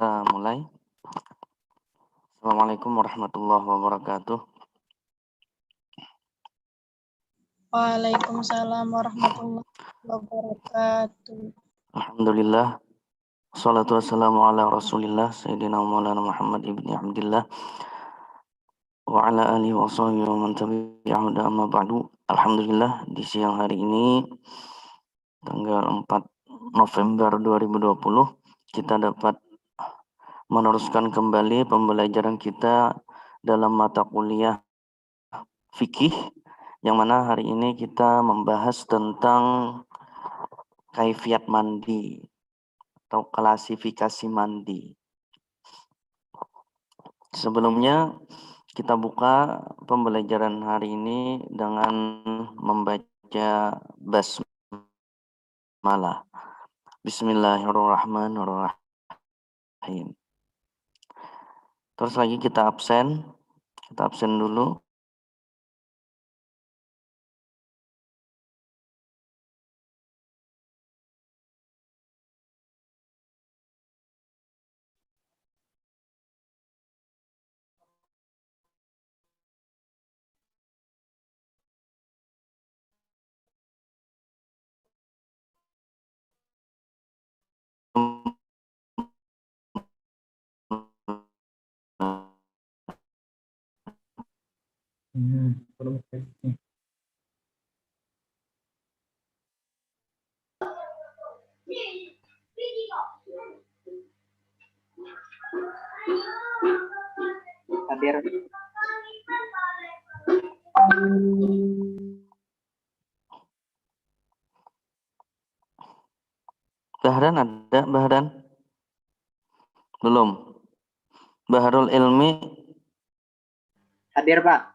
Kita mulai. Assalamualaikum warahmatullahi wabarakatuh. Waalaikumsalam warahmatullahi wabarakatuh. Alhamdulillah. Wassalatu wassalamu ala rasulillah Sayyidina Maulana Muhammad ibni Abdillah wa ala alihi wa sahbihi wa man tabi'ahu da amma ba'du. Alhamdulillah, di siang hari ini tanggal 4 November 2020 kita dapat meneruskan kembali pembelajaran kita dalam mata kuliah fikih, yang mana hari ini kita membahas tentang kaifiat mandi atau klasifikasi mandi. Sebelumnya kita buka pembelajaran hari ini dengan membaca basmalah. Bismillahirrahmanirrahim. Terus lagi kita absen dulu. Hadir. Bahran ada? Bahran? Belum. Baharul Ilmi Hadir, Pak.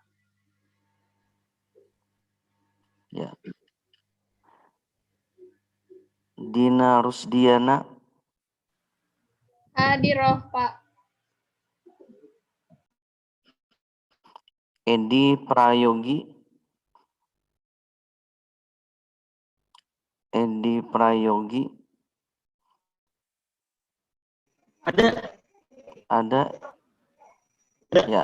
ya. Dina Rusdiana Hadiroh, Pak. Edi Prayogi ada ya.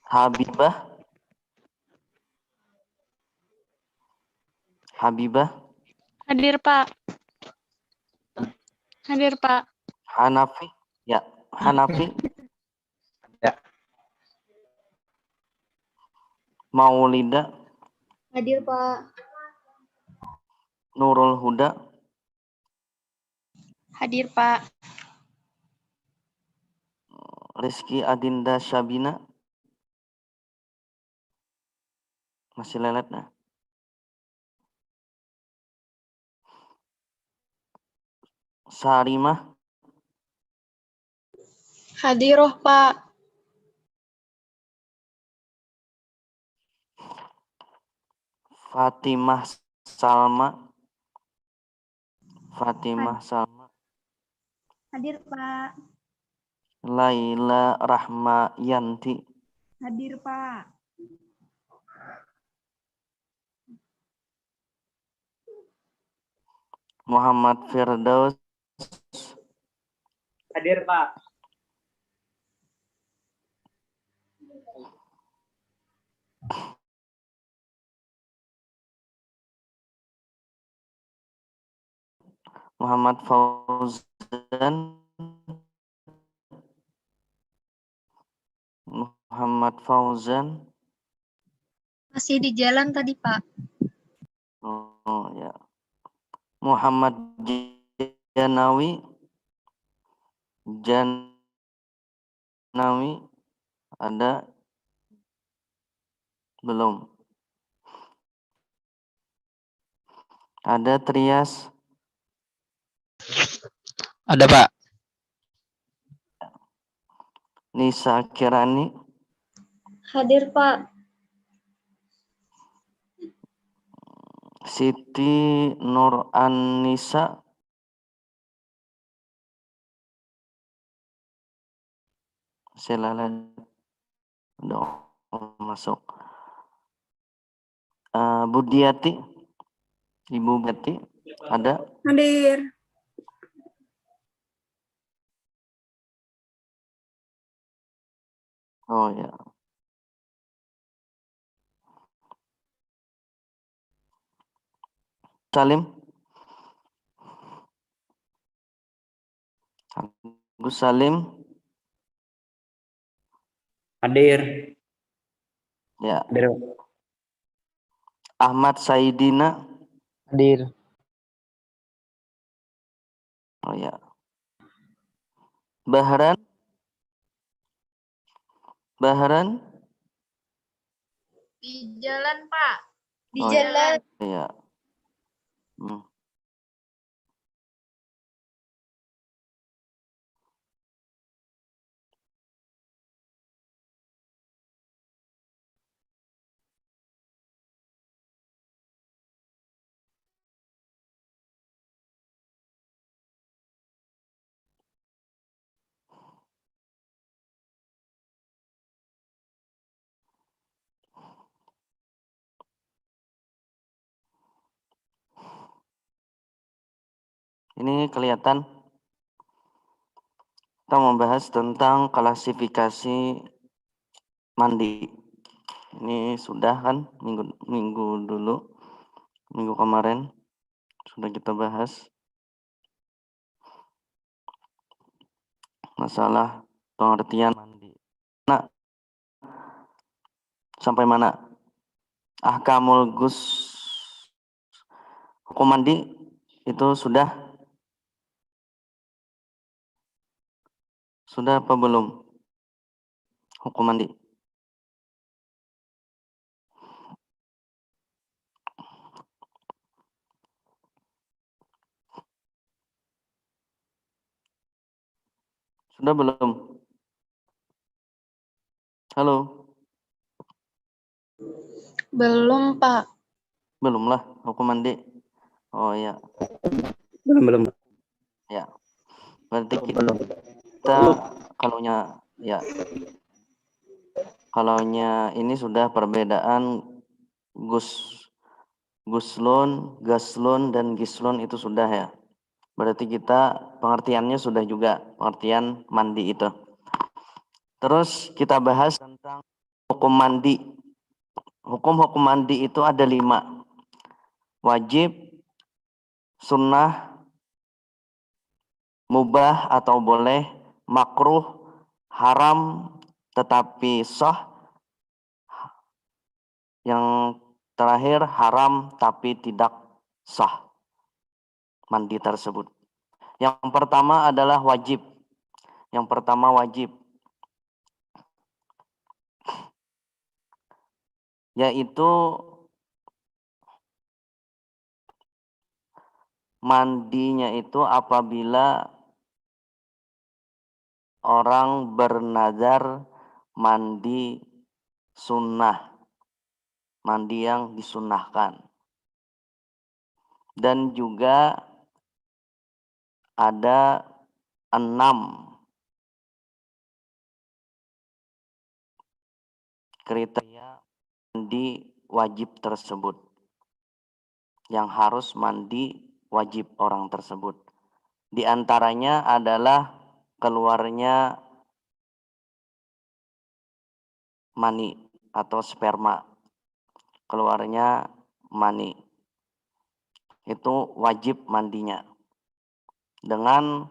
Habibah Hadir, Pak. Hanafi ya. Ya. Maulida Hadir, Pak. Nurul Huda Hadir, Pak. Rizky Adinda Syabina masih lelet nah. Sarimah Hadiroh, Pak. Fatimah Salma Hadir, Pak. Laila Rahmayanti Hadir, Pak. Muhammad Firdaus Hadir, Pak. Muhammad Fauzan Masih di jalan tadi, Pak. oh ya. Muhammad Janawi ada belum? Ada Trias Ada, Pak. Nisa Kirani, Hadir, Pak. Siti Nur Anissa, silakan dong masuk. Budiati, Ibu Betty, ada? Hadir. Oh ya. Salim, Gus Salim, Hadir. ya. Hadir. Ahmad Saidina, Hadir. oh ya. Bahran, Di jalan, Pak. Di Oh, jalan. ya. Hmm. Ini kelihatan kita membahas tentang klasifikasi mandi. Ini sudah kan minggu dulu, minggu kemarin sudah kita bahas masalah pengertian mandi. Nah, sampai mana? Ahkamul gus, hukum mandi itu sudah apa belum? Hukum mandi. Sudah belum? Halo? Belum, Pak. Belum lah, hukum mandi. Oh ya, Belum. ya. Berarti kita kalaunya ini sudah perbedaan guslun, gaslun, dan gislun itu sudah ya. Berarti kita pengertiannya sudah juga, pengertian mandi itu. Terus kita bahas tentang hukum mandi. Hukum-hukum mandi itu ada 5. Wajib, sunnah, mubah atau boleh, makruh, haram, tetapi sah, yang terakhir haram tapi tidak sah mandi tersebut. Yang pertama adalah wajib. Yang pertama wajib, yaitu mandinya itu apabila orang bernazar mandi sunnah, mandi yang disunnahkan. Dan juga ada 6 kriteria mandi wajib tersebut, yang harus mandi wajib orang tersebut. Di antaranya adalah keluarnya mani atau sperma, keluarnya mani, itu wajib mandinya dengan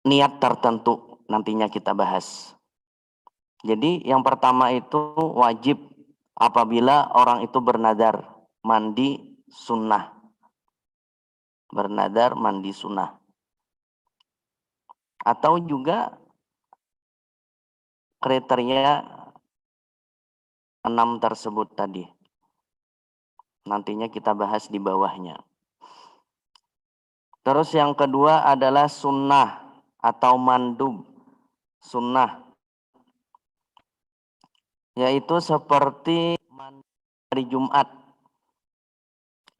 niat tertentu, nantinya kita bahas. Jadi yang pertama itu wajib apabila orang itu bernadar mandi sunnah, bernadar mandi sunnah, atau juga kriteria 6 tersebut tadi. Nantinya kita bahas di bawahnya. Terus yang kedua adalah sunnah atau mandub. Sunnah, yaitu seperti hari Jumat,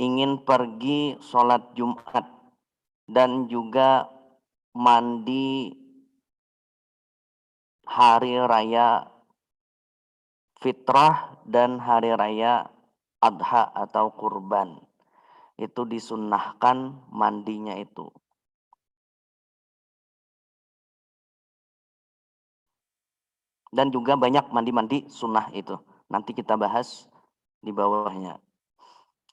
ingin pergi sholat Jumat, dan juga mandi hari raya fitrah dan hari raya adha atau kurban. Itu disunnahkan mandinya itu. Dan juga banyak mandi-mandi sunnah itu. Nanti kita bahas di bawahnya.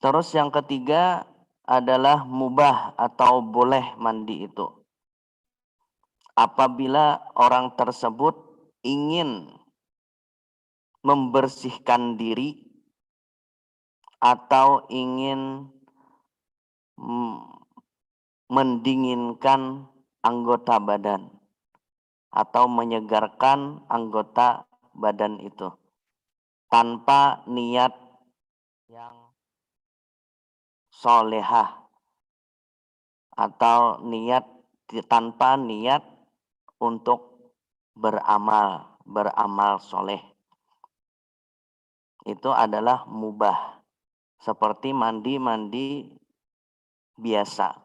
Terus yang ketiga adalah mubah atau boleh mandi itu. Apabila orang tersebut ingin membersihkan diri atau ingin mendinginkan anggota badan atau menyegarkan anggota badan itu tanpa niat yang solehah atau tanpa niat untuk beramal soleh. Itu adalah mubah, seperti mandi biasa.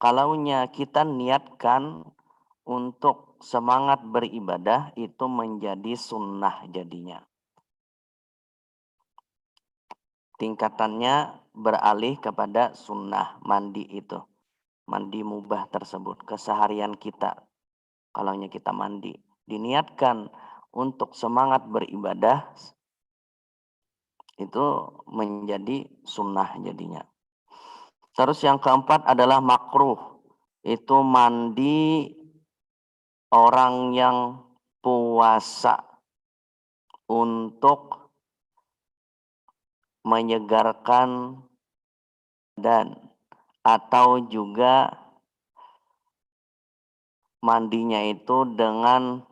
Kalaunya kita niatkan untuk semangat beribadah, itu menjadi sunnah jadinya. Tingkatannya beralih kepada sunnah mandi itu. Mandi mubah tersebut, keseharian kita. Kalaunya kita mandi, diniatkan untuk semangat beribadah, itu menjadi sunnah jadinya. Terus yang keempat adalah makruh. Itu mandi orang yang puasa untuk menyegarkan badan, atau juga mandinya itu dengan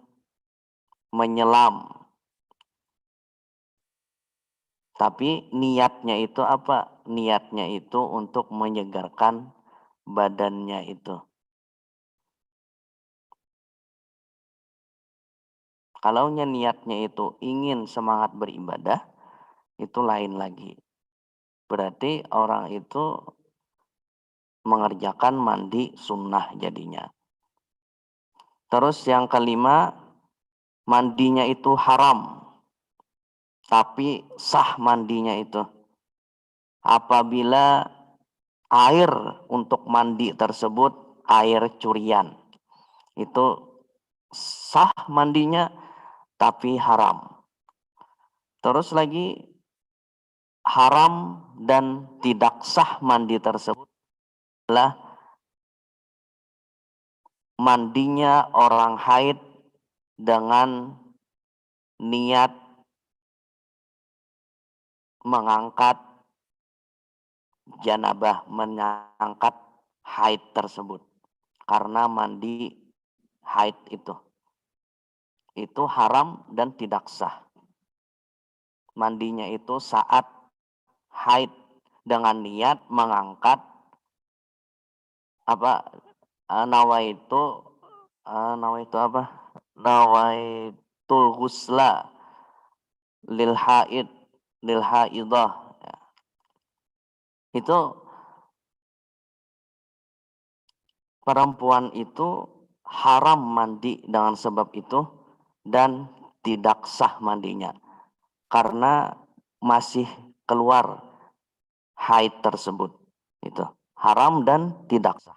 menyelam. Tapi niatnya itu apa? Niatnya itu untuk menyegarkan badannya itu. Kalaunya niatnya itu ingin semangat beribadah, itu lain lagi. Berarti orang itu mengerjakan mandi sunnah jadinya. Terus yang kelima, mandinya itu haram, tapi sah mandinya itu. Apabila air untuk mandi tersebut air curian, itu sah mandinya tapi haram. Terus lagi haram dan tidak sah mandi tersebut adalah mandinya orang haid dengan niat mengangkat janabah, mengangkat haid tersebut. Karena mandi haid itu haram dan tidak sah. Mandinya itu saat haid dengan niat mengangkat nawaitul ghusla lil haidah. Itu perempuan itu haram mandi dengan sebab itu dan tidak sah mandinya karena masih keluar haid tersebut. Itu haram dan tidak sah.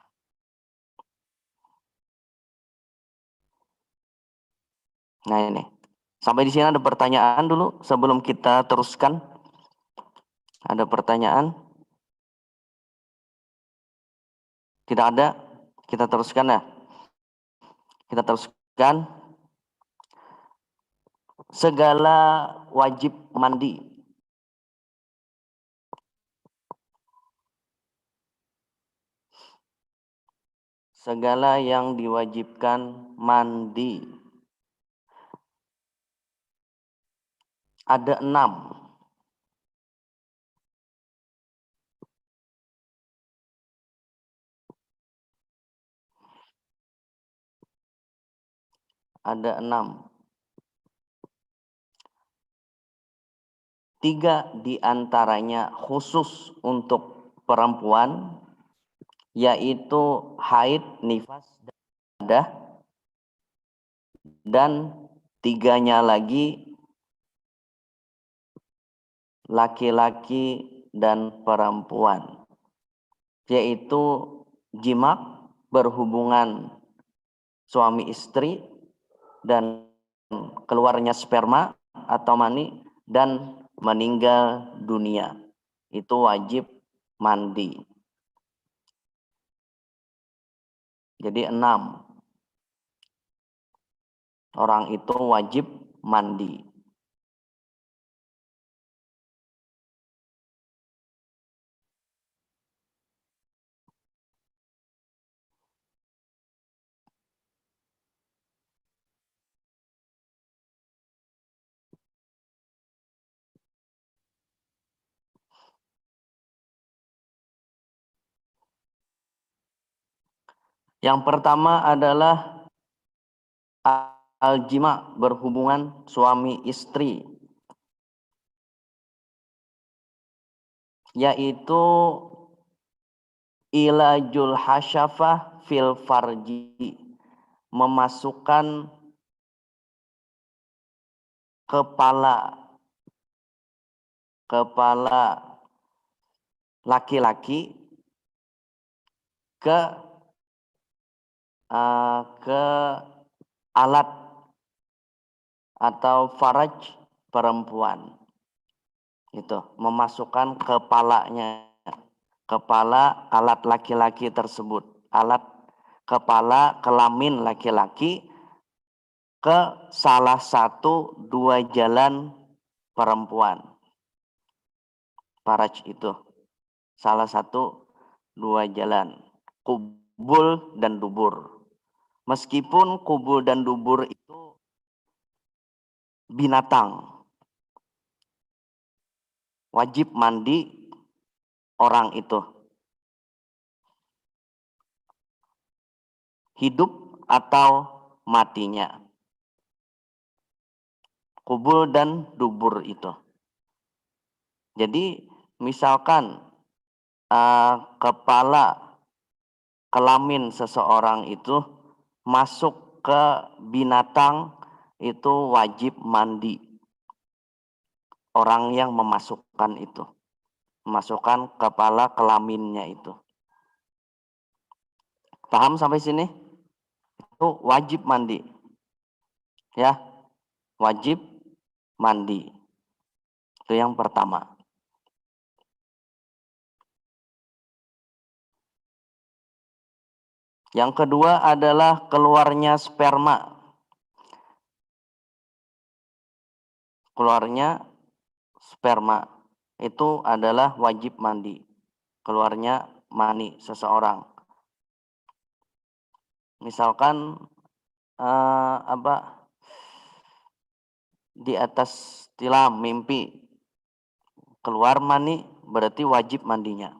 Nah ini, sampai di sini ada pertanyaan dulu sebelum kita teruskan. Ada pertanyaan? Tidak ada? Kita teruskan ya. Kita teruskan. Segala wajib mandi. Segala yang diwajibkan mandi. Ada 6. ada 6. 3 diantaranya khusus untuk perempuan, yaitu haid, nifas, dan hadah. Dan 3-nya lagi laki-laki dan perempuan, yaitu jima, berhubungan suami istri, dan keluarnya sperma atau mani, dan meninggal dunia. Itu wajib mandi. Jadi 6 orang itu wajib mandi. Yang pertama adalah al-jima, berhubungan suami istri, yaitu ilajul hasyafah fil farji, memasukkan kepala laki-laki ke alat atau faraj perempuan. Itu memasukkan kepala alat laki-laki tersebut, alat kepala kelamin laki-laki ke salah satu 2 jalan perempuan. Faraj itu salah satu 2 jalan, kubul dan dubur. Meskipun kubul dan dubur itu binatang, wajib mandi orang itu, hidup atau matinya. Kubul dan dubur itu. Jadi misalkan kepala kelamin seseorang itu masuk ke binatang, itu wajib mandi. Orang yang memasukkan itu, memasukkan kepala kelaminnya itu. Paham sampai sini? Itu wajib mandi. Ya, wajib mandi. Itu yang pertama. Yang kedua adalah keluarnya sperma. Keluarnya sperma itu adalah wajib mandi. Keluarnya mani seseorang. Misalkan di atas tilam mimpi keluar mani, berarti wajib mandinya.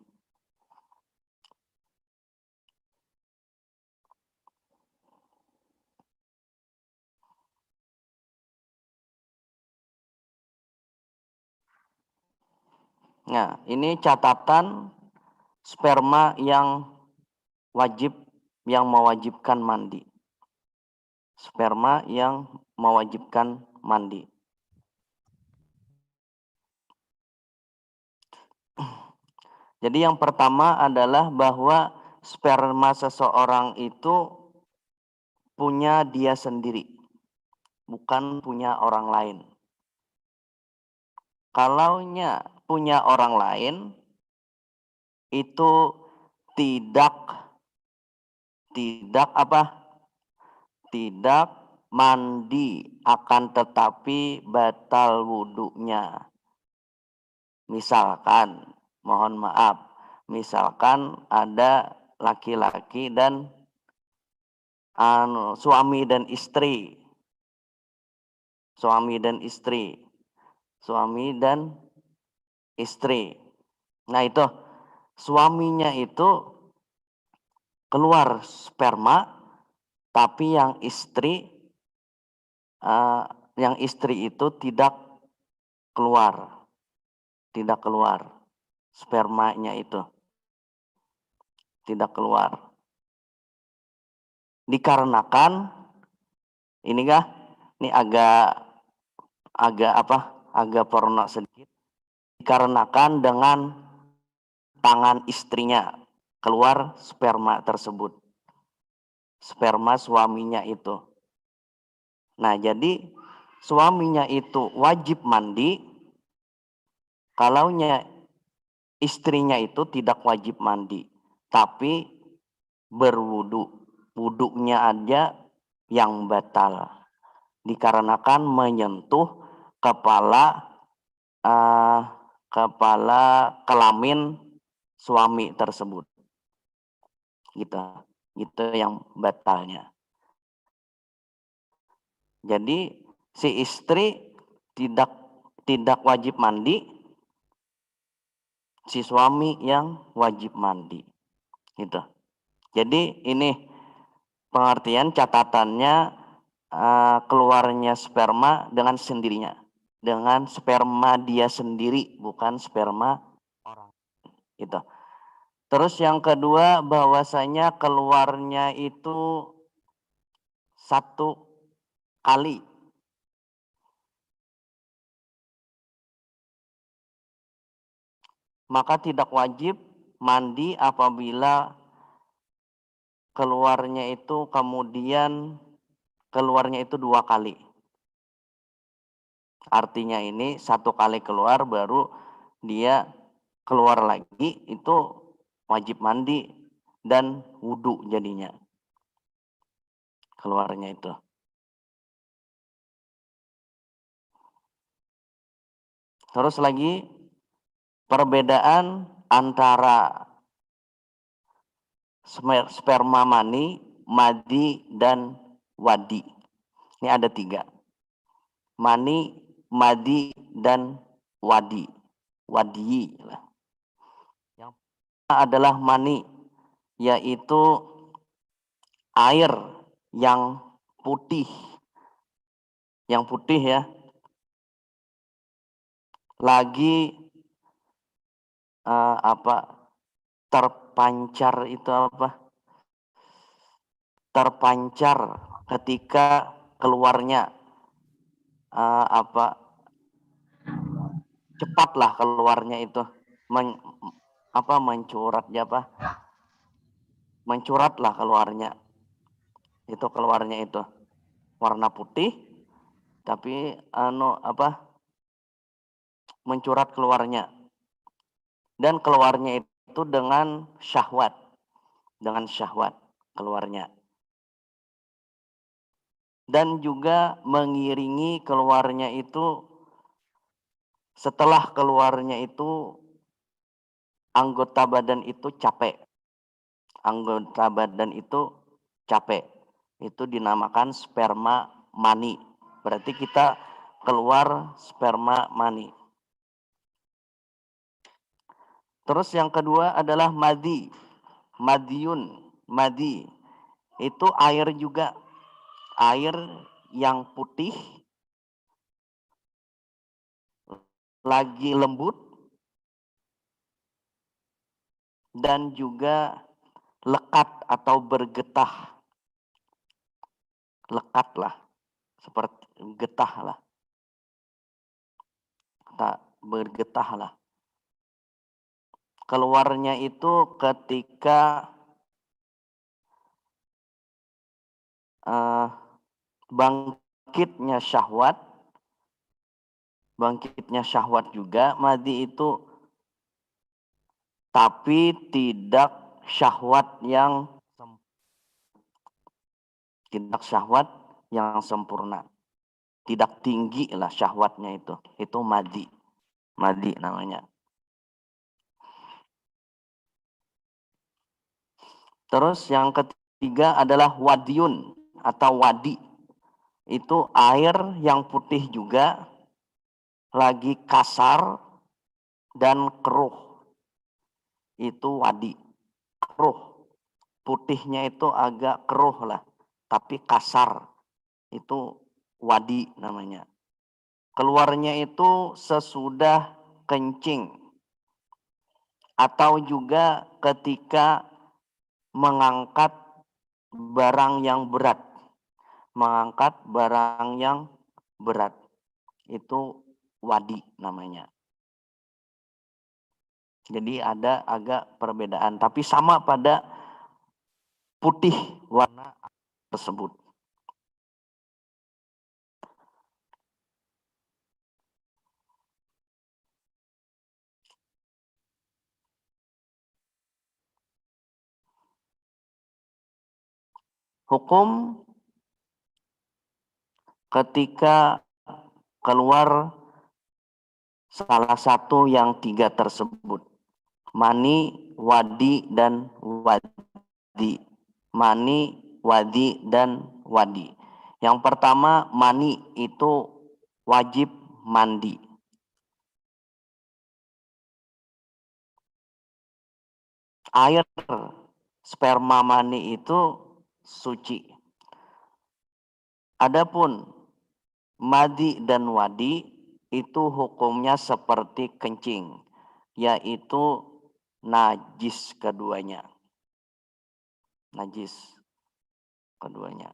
Nah, ini catatan sperma yang mewajibkan mandi. Sperma yang mewajibkan mandi. Jadi yang pertama adalah bahwa sperma seseorang itu punya dia sendiri, bukan punya orang lain. Kalaunya punya orang lain, itu tidak mandi, akan tetapi batal wudunya. Misalkan, mohon maaf, misalkan ada laki-laki dan suami dan istri. Nah itu, suaminya itu keluar sperma, tapi yang istri yang istri itu tidak keluar spermanya itu tidak keluar, dikarenakan ini agak porno sedikit, dikarenakan dengan tangan istrinya keluar sperma tersebut, sperma suaminya itu. Nah, jadi suaminya itu wajib mandi, kalaunya istrinya itu tidak wajib mandi, tapi berwudu. Wudunya aja yang batal, dikarenakan menyentuh kepala kelamin suami tersebut. Gitu yang batalnya. Jadi si istri tidak wajib mandi, si suami yang wajib mandi. Gitu. Jadi ini pengertian catatannya, keluarnya sperma dengan sendirinya, dengan sperma dia sendiri, bukan sperma orang. Gitu. Terus yang kedua, bahwasanya keluarnya itu 1 kali. Maka tidak wajib mandi apabila keluarnya itu keluarnya itu 2 kali. Artinya ini 1 kali keluar baru dia keluar lagi, itu wajib mandi dan wudu jadinya keluarnya itu. Terus lagi perbedaan antara sperma mani, madi, dan wadi. Ini ada 3. Mani, madi, dan wadi. Wadi. Yang pertama adalah mani, yaitu air yang putih. Yang putih ya. Lagi terpancar itu terpancar ketika keluarnya cepatlah keluarnya itu mencuratlah keluarnya itu warna putih tapi mencurat keluarnya, dan keluarnya itu dengan syahwat keluarnya, dan juga mengiringi keluarnya itu, setelah keluarnya itu anggota badan itu capek, itu dinamakan sperma mani. Berarti kita keluar sperma mani. Terus yang kedua adalah madi. Madi itu air juga, air yang putih, lagi lembut, dan juga lekat atau bergetah. Lekatlah, seperti getahlah, bergetahlah. Keluarnya itu ketika bangkitnya syahwat juga madi itu, tapi tidak syahwat yang sempurna, tidak tinggi lah syahwatnya itu madi namanya. Terus yang ketiga adalah wadiun atau wadi. Itu air yang putih juga, lagi kasar dan keruh. Itu wadi. Keruh. Putihnya itu agak keruh lah, tapi kasar. Itu wadi namanya. Keluarnya itu sesudah kencing atau juga ketika mengangkat barang yang berat. Mengangkat barang yang berat. Itu wadi namanya. Jadi ada agak perbedaan. Tapi sama pada putih warna tersebut. Hukum ketika keluar salah satu yang tiga tersebut. Mani, wadi, dan wadi. Mani, wadi, dan wadi. Yang pertama, mani itu wajib mandi. Air sperma mani itu suci. Adapun madi dan wadi itu hukumnya seperti kencing, yaitu najis keduanya. Najis keduanya.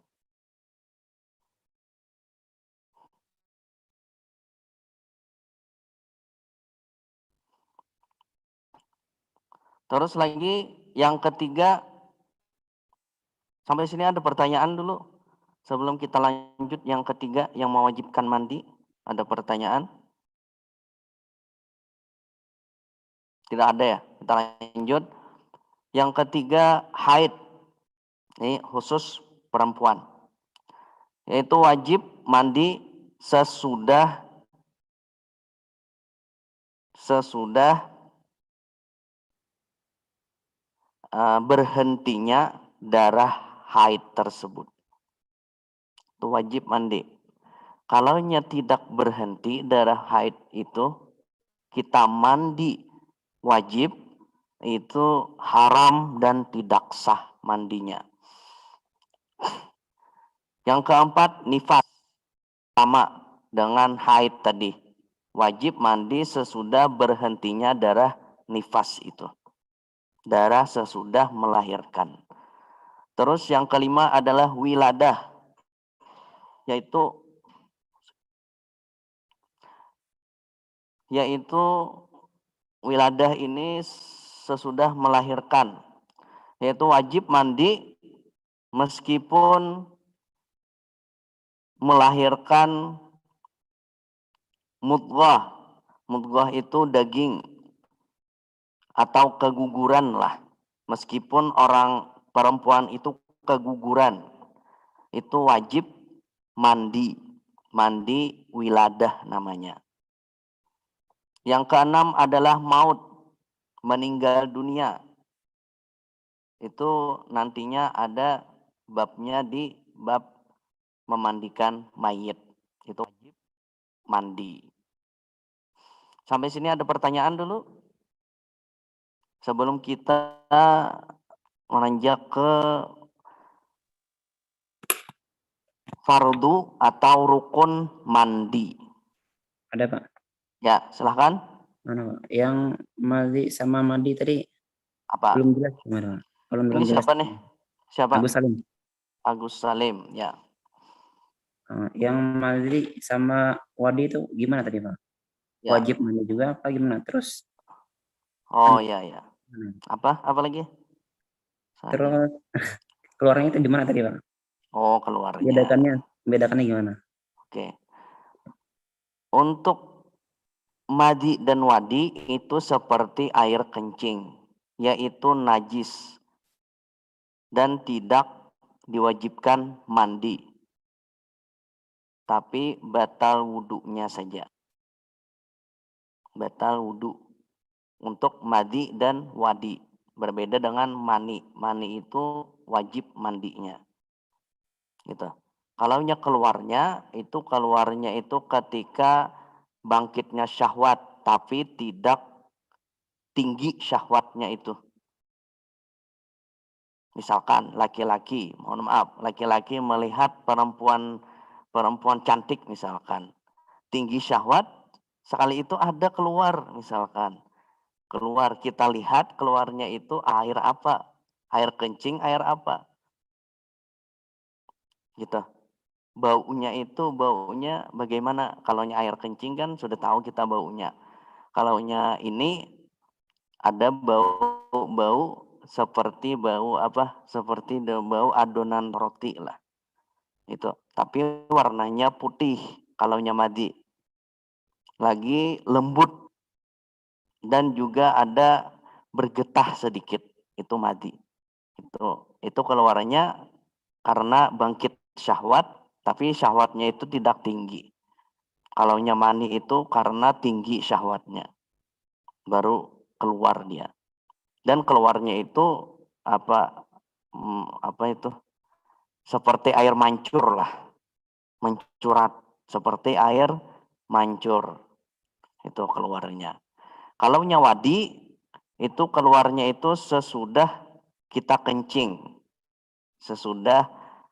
Terus lagi yang ketiga, sampai sini ada pertanyaan dulu. Sebelum kita lanjut yang ketiga yang mewajibkan mandi, ada pertanyaan? Tidak ada ya? Kita lanjut. Yang ketiga, haid. Ini khusus perempuan. Yaitu wajib mandi sesudah berhentinya darah haid tersebut. Itu wajib mandi. Kalau tidak berhenti darah haid itu, kita mandi wajib, itu haram dan tidak sah mandinya. Yang keempat, nifas. Sama dengan haid tadi. Wajib mandi sesudah berhentinya darah nifas itu. Darah sesudah melahirkan. Terus yang kelima adalah wiladah. Yaitu wiladah ini sesudah melahirkan. Yaitu wajib mandi meskipun melahirkan mudghah. Mudghah itu daging atau keguguran lah. Meskipun orang perempuan itu keguguran, itu wajib mandi. Mandi wiladah namanya. Yang keenam adalah maut, meninggal dunia. Itu nantinya ada babnya di bab memandikan mayit. Itu wajib mandi. Sampai sini ada pertanyaan dulu? Sebelum kita menanjak ke fardu atau rukun mandi. Ada Pak. Ya, silahkan. Mana Pak? Yang mandi sama mandi tadi Apa? belum jelas gimana Pak? Belum Ini jelas. siapa nih? Siapa? Agus Salim. Agus Salim, ya. Yang mandi sama wadi itu gimana tadi Pak? Ya. Wajib mandi juga apa gimana? Terus Oh ya ya. Apa lagi? terus keluarnya itu gimana tadi Pak? Oh, keluarnya. Bedakannya gimana? Oke. Untuk madi dan wadi itu seperti air kencing, yaitu najis dan tidak diwajibkan mandi, tapi batal wudhunya saja. Batal wudhu untuk madi dan wadi. Berbeda dengan mani. Mani itu wajib mandinya. Gitu. Kalau keluarnya itu ketika bangkitnya syahwat, tapi tidak tinggi syahwatnya itu. Misalkan laki-laki melihat perempuan perempuan cantik misalkan, tinggi syahwat, sekali itu ada keluar misalkan. Keluar, kita lihat keluarnya itu air apa? Air kencing, air apa? Gitu. Baunya bagaimana? Kalaunya air kencing kan sudah tahu kita baunya. Kalaunya ini ada bau seperti bau apa? Seperti bau adonan roti lah. Itu. Tapi warnanya putih kalaunya madi. Lagi lembut dan juga ada bergetah sedikit. Itu madi. Itu keluarnya karena bangkit syahwat, tapi syahwatnya itu tidak tinggi. Kalau mani itu karena tinggi syahwatnya, baru keluar dia. Dan keluarnya itu apa itu? Seperti air mancur lah, mencurat seperti air mancur itu keluarnya. Kalau wadi itu keluarnya itu sesudah kita kencing, sesudah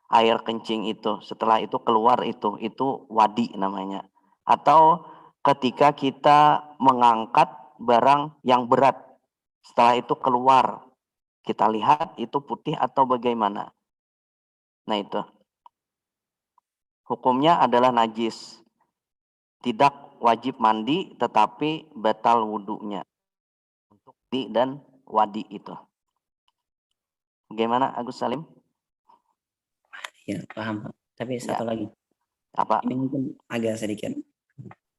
air kencing itu, setelah itu keluar itu wadi namanya. Atau ketika kita mengangkat barang yang berat, setelah itu keluar, kita lihat itu putih atau bagaimana. Nah itu. Hukumnya adalah najis. Tidak wajib mandi tetapi batal wudunya. Untuk di dan wadi itu. Bagaimana Agus Salim? Ya, paham. Tapi satu Ya. lagi. Apa? Ini mungkin agak sedikit.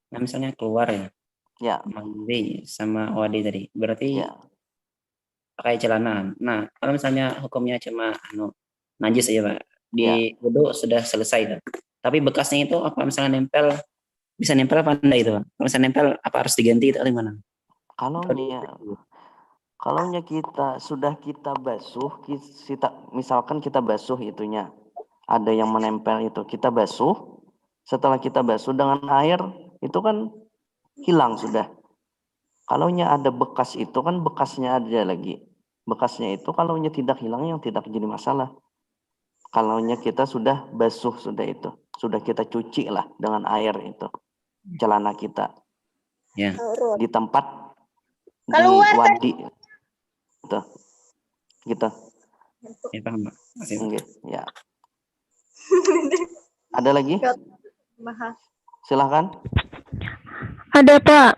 Nah, misalnya keluar ya. Ya. Mandi sama wadi tadi. Berarti Ya. pakai celana. Nah, kalau misalnya hukumnya cuma najis aja, Pak. Di Ya. wudu sudah selesai, Pak. Tapi bekasnya itu apa misalnya nempel, bisa nempel apa enggak itu, Pak? Kalau misalnya nempel apa harus diganti itu gimana? Kalaunya kita sudah kita basuh, misalkan kita basuh itunya, ada yang menempel itu, kita basuh, setelah kita basuh dengan air, itu kan hilang sudah. Kalaunya ada bekas itu kan bekasnya ada lagi. Bekasnya itu kalaunya tidak hilang yang tidak jadi masalah. Kalaunya kita sudah basuh sudah itu, sudah kita cuci lah dengan air itu, celana kita. Ya. Di tempat Keluar, di wadi. Gitu. Ya paham, Pak. Masih, Pak. Okay, ya. Ada lagi? Silahkan. Ada, Pak.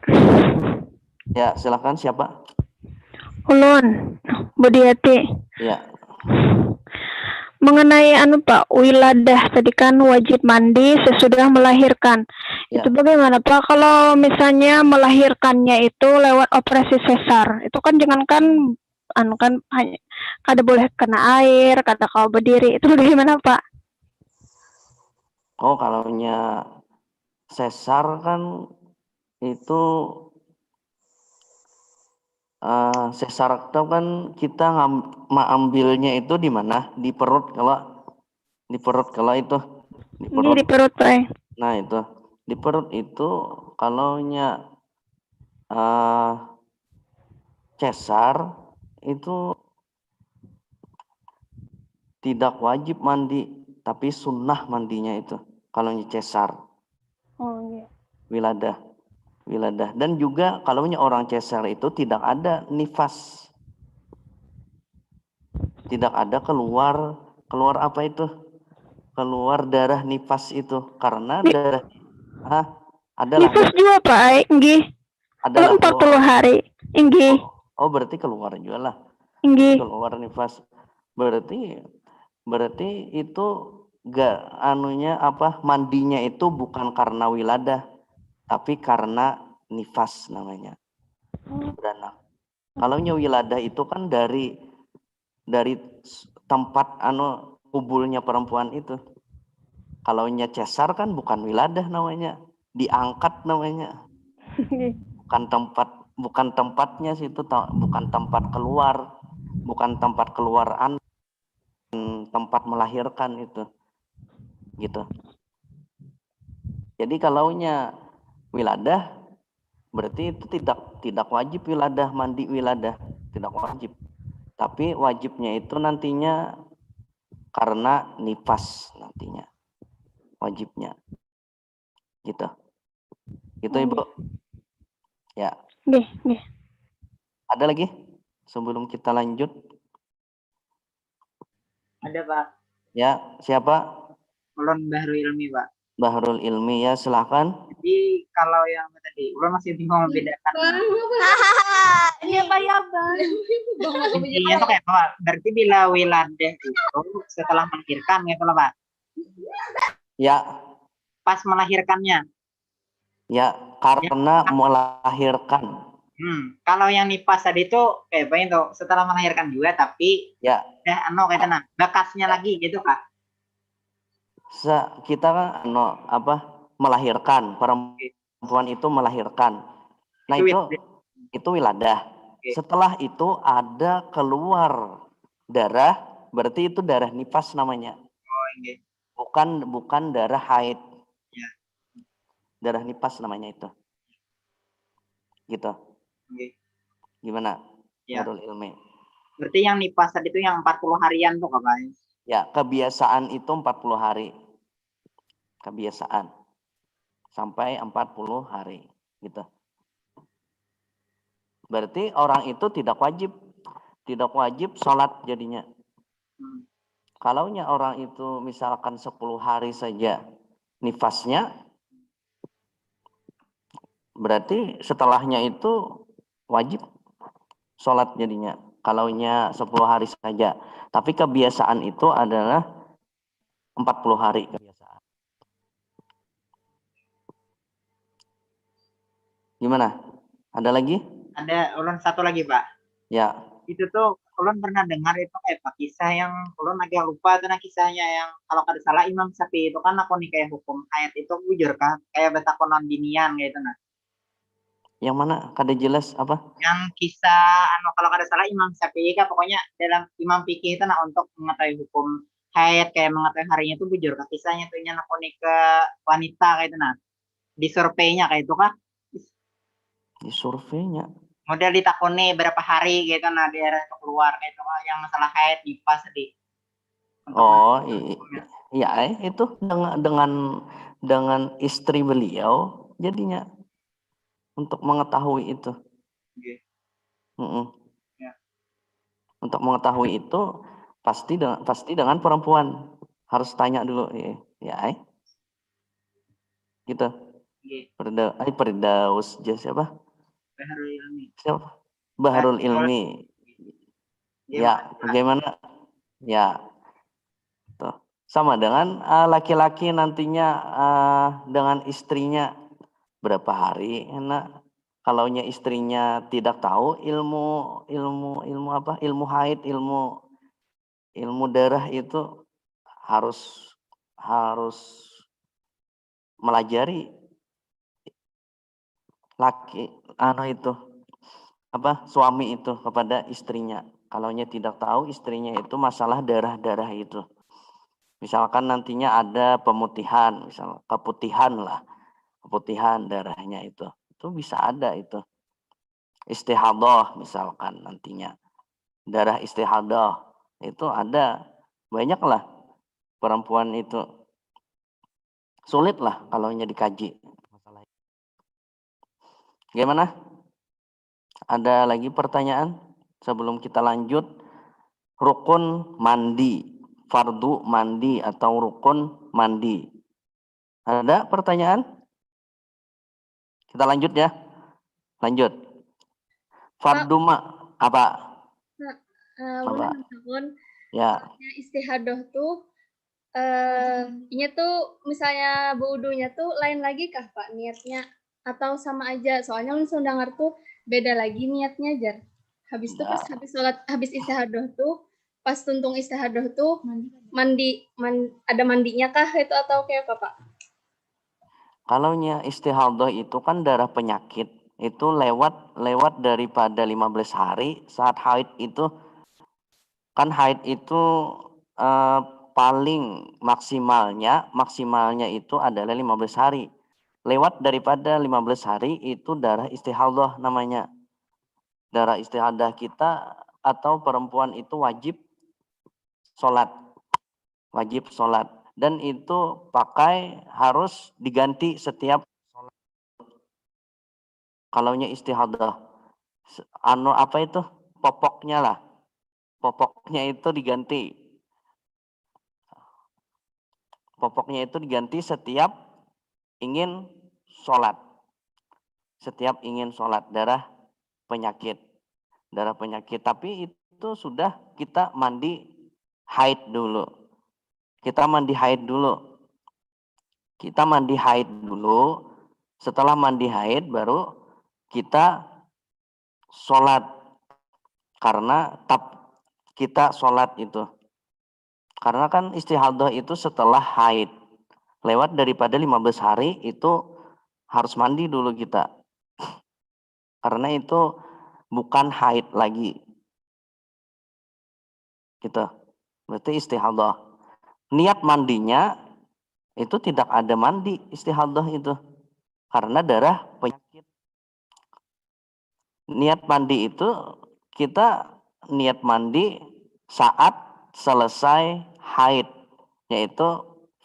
Ya, silahkan. Siapa? Ulun, Budiati. Ya. Mengenai Pak, wiladah tadi kan wajib mandi sesudah melahirkan. Ya. Itu bagaimana Pak kalau misalnya melahirkannya itu lewat operasi sesar? Itu kan jangankan kan hanya kada boleh kena air, kada kau berdiri. Itu bagaimana Pak? Oh, kalaunya sesar kan itu sesar itu kan kita ambilnya itu di mana? Di perut kalau itu di perut. Di perut Pak. Nah itu di perut itu kalaunya cesar itu tidak wajib mandi, tapi sunnah mandinya itu kalaunya cesar. Oh iya. Wiladah. Dan juga kalaunya orang cesar itu tidak ada nifas. Tidak ada keluar apa itu? Keluar darah nifas itu karena darah adalah nifas juga Pak, nggih. adalah 40 hari. Nggih. Oh, berarti keluar juga lah. Nggih. Keluar nifas. Berarti itu mandinya itu bukan karena wiladah, tapi karena nifas namanya. Beranak. Kalaunya wiladah itu kan dari tempat kubulnya perempuan itu. Kalaunya cesar kan bukan wiladah namanya, diangkat namanya. Bukan tempatnya situ, bukan tempat keluar, tempat melahirkan itu. Gitu. Jadi kalaunya wiladah berarti itu tidak wajib mandi wiladah, tidak wajib. Tapi wajibnya itu nantinya karena nifas nantinya. wajibnya. Gitu. Gitu Ibu. Ya. Nggih, nggih. Ada lagi sebelum kita lanjut? Ada Pak. Ya, siapa? Ulun Bahrul Ilmi Pak. Bahrul Ilmi, ya silahkan. Jadi kalau yang tadi, ulun masih bingung membedakan. Iya Pak ya Bang. Intinya tuh kayak Pak, berarti bila wiladah itu setelah melahirkan gitu loh Pak. Ya, Pas melahirkannya. ya karena melahirkan. Kalau yang nifas tadi itu kayak apa itu setelah melahirkan juga tapi Ya, kayak tanah bekasnya lagi gitu Kak. kita kan melahirkan, perempuan itu melahirkan. Nah, itu wiladah. Setelah itu ada keluar darah, berarti itu darah nifas namanya. Oh, iya. Bukan darah haid. Ya. Darah nifas namanya itu. Gitu. Okay. Gimana? Ya. Bahrul Ilmi. Berarti yang nifas tadi itu yang 40 harian tuh Kak. Ya, kebiasaan itu 40 hari. Kebiasaan. Sampai 40 hari. Gitu. Berarti orang itu tidak wajib sholat jadinya. Kalaunya orang itu misalkan 10 hari saja nifasnya, berarti setelahnya itu wajib sholat jadinya. Kalaunya 10 hari saja. Tapi kebiasaan itu adalah 40 hari kebiasaan. Gimana? Ada lagi? Ada ulun satu lagi Pak. Ya. Itu tuh ulun pernah dengar itu kayak Pak kisah yang ulun agak lupa tuh kisahnya yang kalau kada salah Imam Syafi'i itu kan aku nih kayak hukum ayat itu bujur kan kayak betakonon binian gitu nah. Yang mana? Kada jelas apa? Yang kisah kalau kada salah Imam Syafi'i kan pokoknya dalam Imam fikih itu nah untuk mengetahui hukum haid kayak mengetahui harinya itu bujur kan kisahnya tuh yang aku nih ke wanita kayak itu nah. Di surveinya kayak itu kah? Di surveinya. Model ditakoni berapa hari gitu nah daerah itu keluar kayak itu yang masalah haid nifas tadi. Oh iya, itu dengan istri beliau jadinya untuk mengetahui itu. Okay. Ya. Untuk mengetahui itu pasti dengan perempuan harus tanya dulu ya. Gitu. Okay. Firdaus siapa? Bahrul Ilmi. Siapa? Bahrul Ilmi. Ya, bagaimana? Ya. Tuh. Sama dengan laki-laki nantinya dengan istrinya berapa hari enak. Kalaunya istrinya tidak tahu ilmu haid, ilmu darah itu harus melajari suami itu kepada istrinya. Kalaunya tidak tahu istrinya itu masalah darah-darah itu. Misalkan nantinya ada pemutihan, misal keputihan darahnya itu bisa ada itu. Istihadah misalkan nantinya. Darah istihadah itu ada, banyak lah perempuan itu. Sulit lah kalaunya dikaji. Gimana? Ada lagi pertanyaan sebelum kita lanjut? Rukun mandi, fardu mandi atau rukun mandi. Ada pertanyaan? Kita lanjut ya. Lanjut. Fardu apa? Apa? Ya. Istihadah tuh ini tuh misalnya wudunya tuh lain lagi kah Pak niatnya atau sama aja? Soalnya langsung dengar tuh beda lagi niatnya jar. Habis itu pas habis sholat habis istihadah tuh pas tuntung istihadah tuh ada mandinya kah itu atau kayak apa Pak? Kalaunya istihadah itu kan darah penyakit itu lewat daripada 15 hari saat haid itu kan haid itu paling maksimalnya itu adalah 15 hari. Lewat daripada 15 hari itu darah istihadah namanya. Darah istihadah kita atau perempuan itu wajib sholat. dan itu harus diganti setiap sholat. Kalaunya istihadah, apa itu popoknya lah, popoknya itu diganti. Popoknya itu diganti setiap ingin sholat. Setiap ingin sholat, darah penyakit. Tapi itu sudah kita mandi haid dulu. Kita mandi haid dulu. Setelah mandi haid baru kita sholat. Karena kita sholat itu. Karena kan istihadah itu setelah haid. Lewat daripada 15 hari itu harus mandi dulu kita. Karena itu bukan haid lagi. Gitu. Berarti istihadah. Niat mandinya itu tidak ada mandi istihadah itu. Karena darah penyakit. Niat mandi itu kita niat mandi saat selesai haid. Yaitu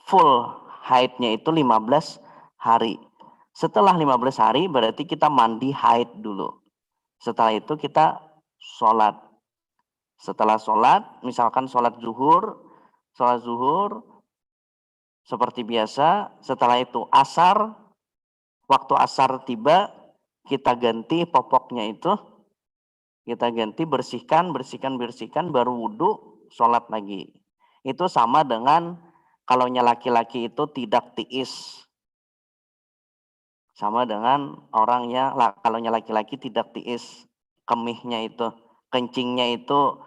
full haidnya itu 15 hari. Setelah 15 hari berarti kita mandi haid dulu. Setelah itu kita sholat. Setelah sholat, misalkan sholat zuhur seperti biasa. Setelah itu asar, waktu asar tiba, kita ganti popoknya itu. Kita ganti, bersihkan, baru wudhu, sholat lagi. Itu sama dengan kalaunya laki-laki itu tidak tiis. Sama dengan kalaunya laki-laki tidak tiis. Kemihnya itu, kencingnya itu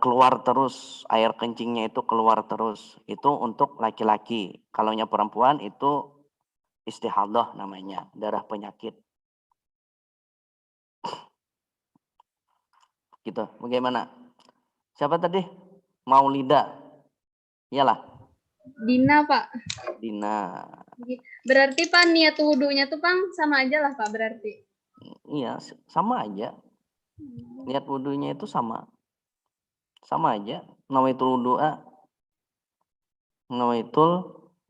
keluar terus, air kencingnya itu keluar terus. Itu untuk laki-laki. Kalaunya perempuan itu istihadah namanya, darah penyakit. Gitu. Bagaimana? Siapa tadi? Maulida. Iyalah. Dina, Pak. Dina. Berarti Pak niat wudhunya tuh Pak sama aja lah Pak berarti. Iya, sama aja. Niat wudhunya itu sama. Sama aja. Nawaitul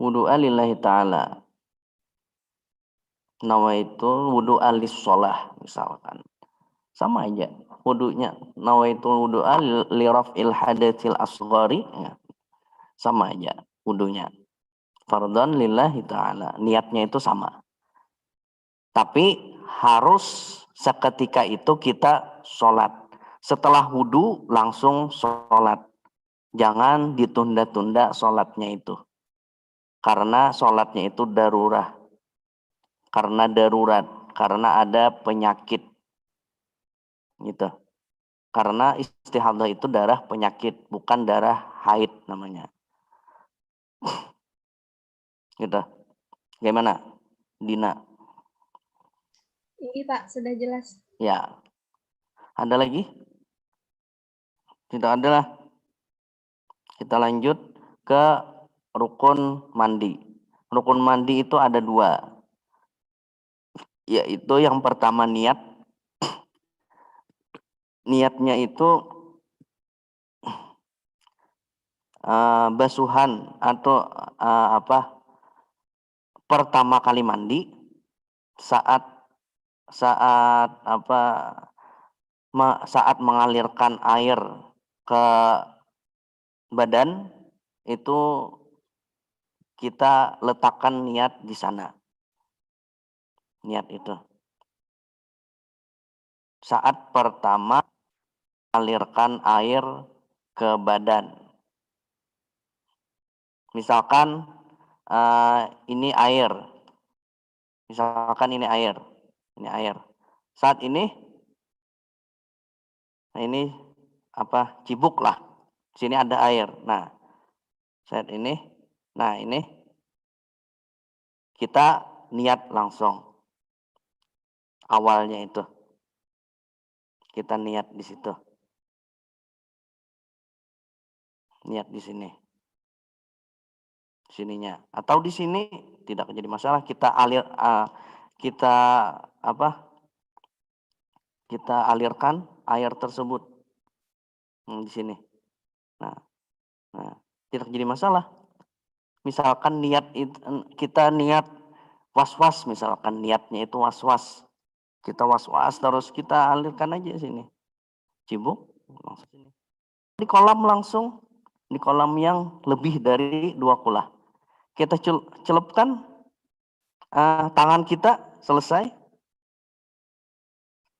wudu'a lillahi ta'ala. Nawaitul wudu'a lis-sholah misalkan. Sama aja wudunya. Nawaitul wudu'a li raf'il hadatsil asghari. Ya. Sama aja wudunya. Fardhan lillahi ta'ala. Niatnya itu sama. Tapi harus seketika itu kita sholat. Setelah wudu langsung sholat. Jangan ditunda-tunda sholatnya itu. Karena sholatnya itu darurat. Karena ada penyakit. Gitu. Karena istihadah itu darah penyakit, bukan darah haid namanya. Gitu. Gimana, Dina? Ini Pak, sudah jelas. Ya. Ada lagi? Tidak ada lah. Kita lanjut ke rukun mandi. Rukun mandi itu ada 2. Yaitu yang pertama niat. Niatnya itu basuhan atau pertama kali mandi saat mengalirkan air ke badan itu kita letakkan niat di sana. Niat itu saat pertama mengalirkan air ke badan. Misalkan ini air. Ini air. Saat ini cibuk lah. Sini ada air. Nah, saat ini, ini kita niat langsung. Awalnya itu. Kita niat di situ. Niat di sini. Sininya. Atau di sini tidak menjadi masalah. Kita alirkan air tersebut di sini. Nah, tidak jadi masalah. misalkan kita niat was-was, misalkan niatnya itu was-was. Kita was-was terus kita alirkan aja sini. Cibuk langsung sini. Di kolam langsung, di kolam yang lebih dari 2 kulah. Kita celupkan tangan kita, selesai.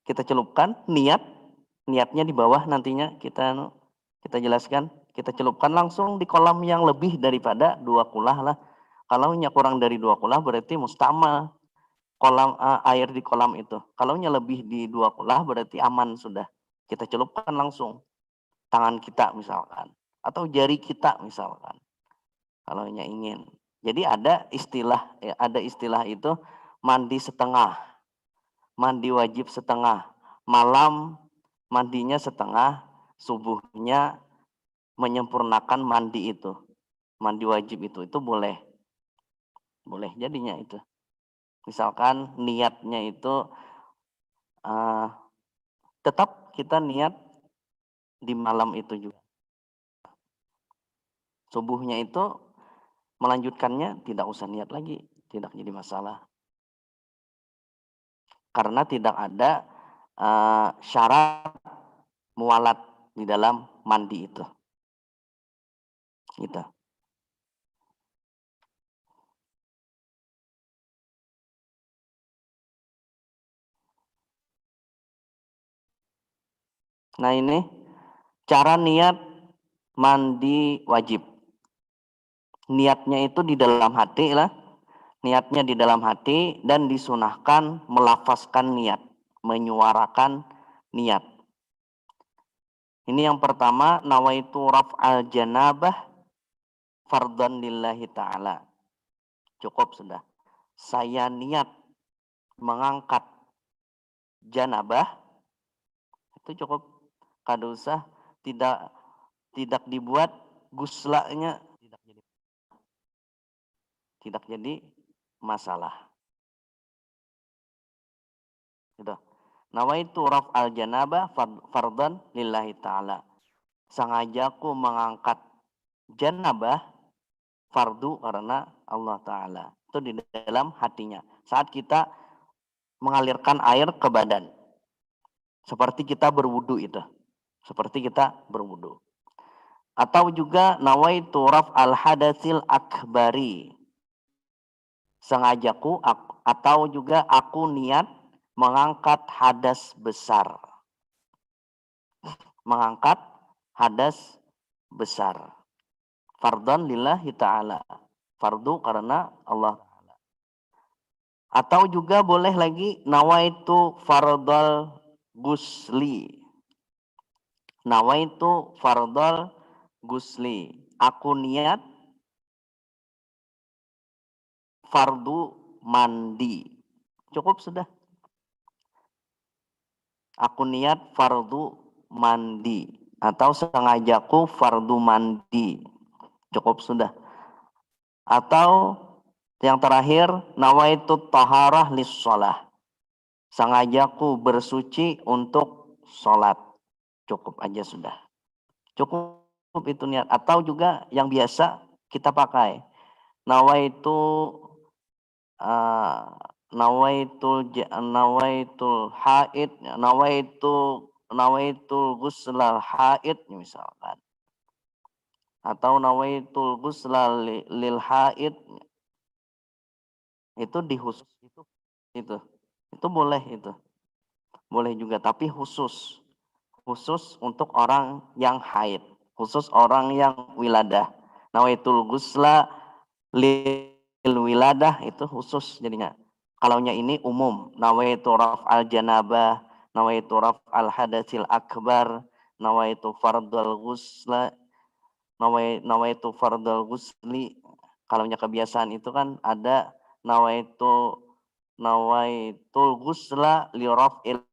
Kita celupkan, niatnya di bawah nantinya kita jelaskan. Kita celupkan langsung di kolam yang lebih daripada 2 kulah lah. Kalau kurang dari 2 kulah berarti mustamal kolam air di kolam itu. Kalau lebih di 2 kulah berarti aman sudah. Kita celupkan langsung tangan kita misalkan atau jari kita misalkan. Kalau ingin. Jadi ada istilah itu mandi setengah. Mandi wajib setengah. Malam mandinya setengah, subuhnya menyempurnakan mandi itu. Mandi wajib itu boleh. Boleh jadinya itu. Misalkan niatnya itu tetap kita niat di malam itu juga. Subuhnya itu melanjutkannya tidak usah niat lagi, tidak jadi masalah. Karena tidak ada syarat mualat di dalam mandi itu. Gitu. Nah ini cara niat mandi wajib. Niatnya itu di dalam hati lah. Niatnya di dalam hati dan disunahkan melafazkan niat. Menyuarakan niat. Ini yang pertama, nawaitu raf'al janabah fardhan lillahi ta'ala. Cukup sudah. Saya niat mengangkat janabah. Itu cukup. Kada usah tidak dibuat guslanya tidak jadi masalah. Gitu. Nawaitu raf'al janabah fardhan lillahi ta'ala. Sengajaku mengangkat janabah fardu karena Allah Ta'ala. Itu di dalam hatinya. Saat kita mengalirkan air ke badan. Seperti kita berwudu itu. Seperti kita berwudu. Atau juga nawaitu raf'al hadatsil akbari. Sengajaku atau juga aku niat mengangkat hadas besar. Mengangkat hadas besar. Fardhan lillahi ta'ala. Fardu karena Allah Ta'ala. Atau juga boleh lagi nawaitu fardal gusli. Nawaitu fardal gusli. Aku niat fardu mandi. Cukup sudah. Aku niat fardu mandi. Atau sengajaku fardu mandi. Cukup sudah. Atau yang terakhir, nawaitu taharah lis-shalah. Sengajaku bersuci untuk sholat. Cukup aja sudah. Cukup itu niat. Atau juga yang biasa kita pakai. Nawaitu haid, nawaitu ghuslal haid misalkan. Atau nawaitu ghuslal lil haid. Itu dikhusus itu boleh itu. Boleh juga tapi khusus untuk orang yang haid, khusus orang yang wiladah. Nawaitul ghusla lil wiladah itu khusus jadinya. Kalaunya ini umum, nawaitu raf'al janabah, nawaitu raf'al hadatsil akbar, nawaitu fardal ghusla, nawaitu fardal ghusli. Kalaunya kebiasaan itu kan ada nawaitul ghusla li raf'il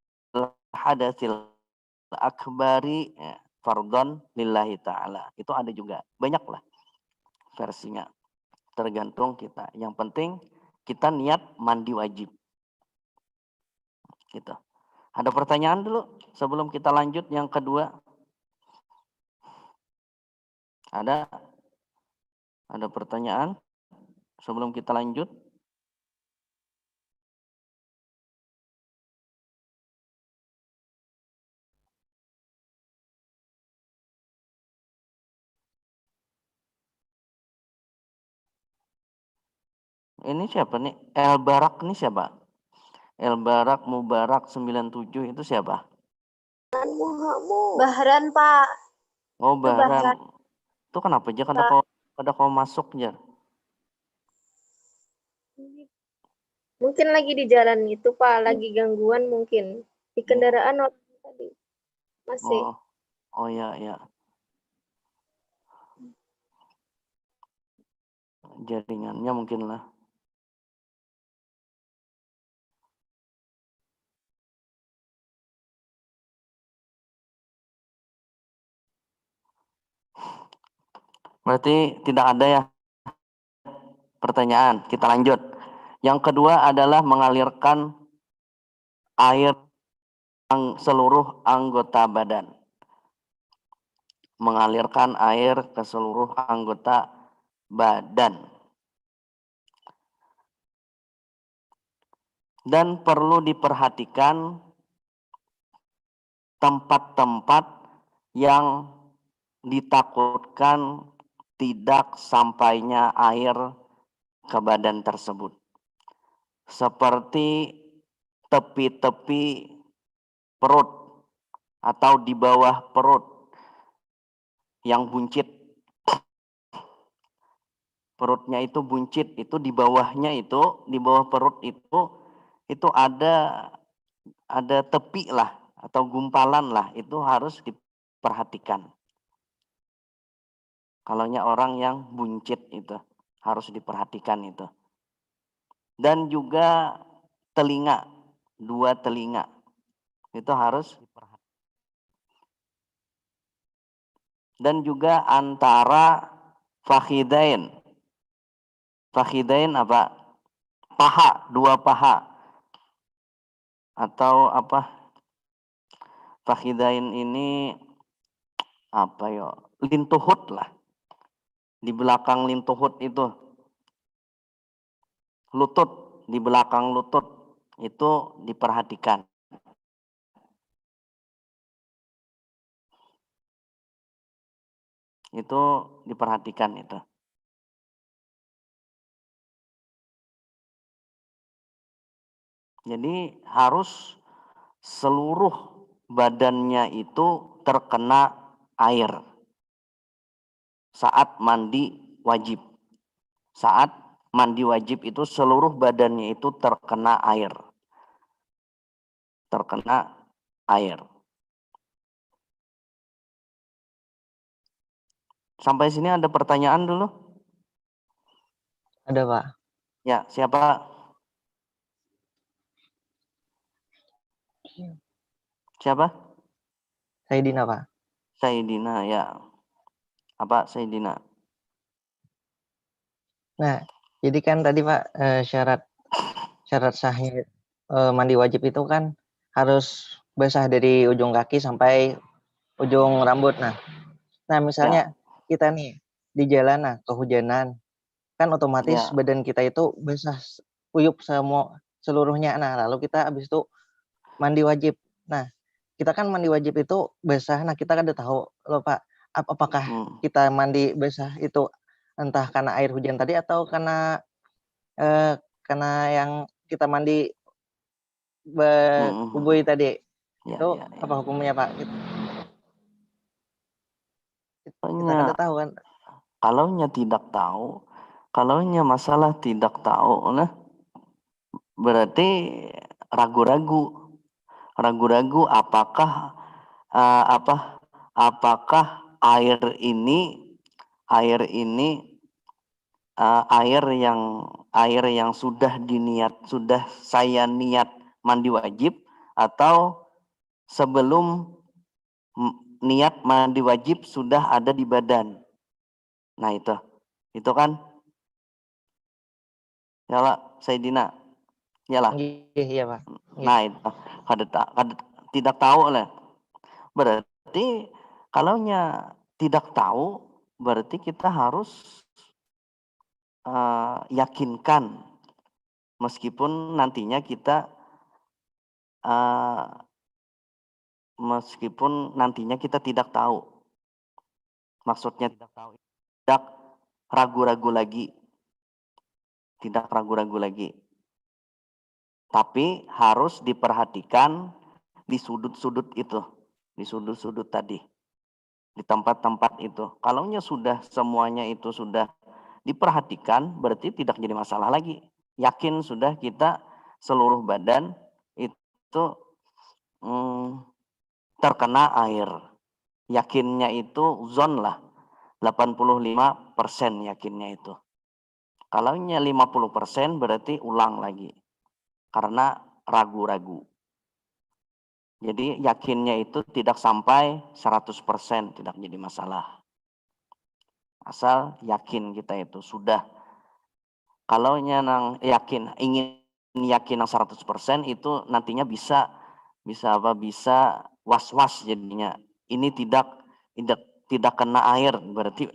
hadatsil akbari fardhan lillahi ta'ala. Itu ada juga. Banyaklah versinya. Tergantung kita. Yang penting kita niat mandi wajib. Gitu. Ada pertanyaan dulu sebelum kita lanjut yang kedua? Ada pertanyaan? sebelum kita lanjut? Ini siapa nih? El Barak nih siapa? El Barak Mubarak 97 itu siapa? Bahran, Pak. Oh, Itu Bahran. Bahran. Itu kenapa aja kada kau masuk aja? Mungkin lagi di jalan itu, Pak. Lagi gangguan mungkin. Di kendaraan waktu tadi. Masih. Oh ya ya. Jaringannya mungkin lah. Berarti tidak ada ya pertanyaan. Kita lanjut. Yang kedua adalah mengalirkan air seluruh anggota badan. Mengalirkan air ke seluruh anggota badan. Dan perlu diperhatikan tempat-tempat yang ditakutkan tidak sampainya air ke badan tersebut. Seperti tepi-tepi perut atau di bawah perut yang buncit. Perutnya itu buncit, itu di bawahnya itu, di bawah perut itu ada tepi lah atau gumpalan lah, itu harus diperhatikan. Kalaunya orang yang buncit itu harus diperhatikan itu. Dan juga telinga, dua telinga itu harus diperhatikan. Dan juga antara fakhidain. Fakhidain apa? Paha, dua paha. Atau apa? Fakhidain ini apa ya? Lintuhut lah. Di belakang lintuhut itu. Lutut, di belakang lutut itu diperhatikan. Itu diperhatikan itu. Jadi harus seluruh badannya itu terkena air saat mandi wajib. Saat mandi wajib itu seluruh badannya itu terkena air. Terkena air. Sampai sini ada pertanyaan dulu? Ada, Pak. Ya, siapa? Siapa? Saidina, Pak. Saidina, ya. Apa Saidina? Nah, jadi kan tadi Pak syarat sahnya mandi wajib itu kan harus basah dari ujung kaki sampai ujung rambut. Nah misalnya kita nih di jalan kehujanan, kan otomatis badan kita itu basah uyup semua seluruhnya. Nah, lalu kita habis itu mandi wajib. Nah, kita kan mandi wajib itu basah. Nah, kita kan udah tahu loh Pak, apakah kita mandi basah itu entah karena air hujan tadi atau karena yang kita mandi kubui tadi. Itu apa hukumnya Pak? Kita kan udah tahu kan. Kalaunya tidak tahu, kalaunya masalah tidak tahu, nah berarti ragu-ragu apakah apakah air ini air yang sudah saya niat mandi wajib atau sebelum niat mandi wajib sudah ada di badan. Nah itu kan ya lah Saidina ya lah. Iya Pak. Nah itu tidak tahu lah. Berarti kalaunya tidak tahu berarti kita harus yakinkan, meskipun nantinya kita tidak tahu. Maksudnya tidak ragu-ragu lagi. Tidak ragu-ragu lagi. Tapi harus diperhatikan di sudut-sudut itu. Di sudut-sudut tadi. Di tempat-tempat itu. Kalaunya sudah semuanya itu sudah diperhatikan, berarti tidak jadi masalah lagi. Yakin sudah kita seluruh badan itu terkena air. Yakinnya itu zon lah. 85% yakinnya itu. Kalaunya 50% berarti ulang lagi. Karena ragu-ragu. Jadi yakinnya itu tidak sampai 100%, tidak jadi masalah. Asal yakin kita itu sudah. Kalaunya ingin yakin yang 100% itu nantinya bisa was-was jadinya. Ini tidak kena air, berarti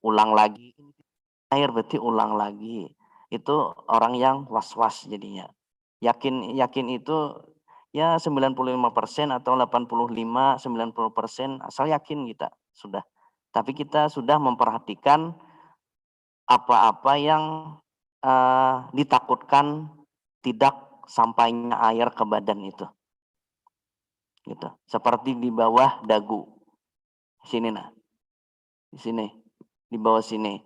ulang lagi. Air berarti ulang lagi. Itu orang yang was-was jadinya. Yakin itu ya 95% atau 85-90% asal yakin kita sudah. Tapi kita sudah memperhatikan apa-apa yang ditakutkan tidak sampainya air ke badan itu. Gitu. Seperti di bawah dagu. Sini nah. Di sini. Di bawah sini.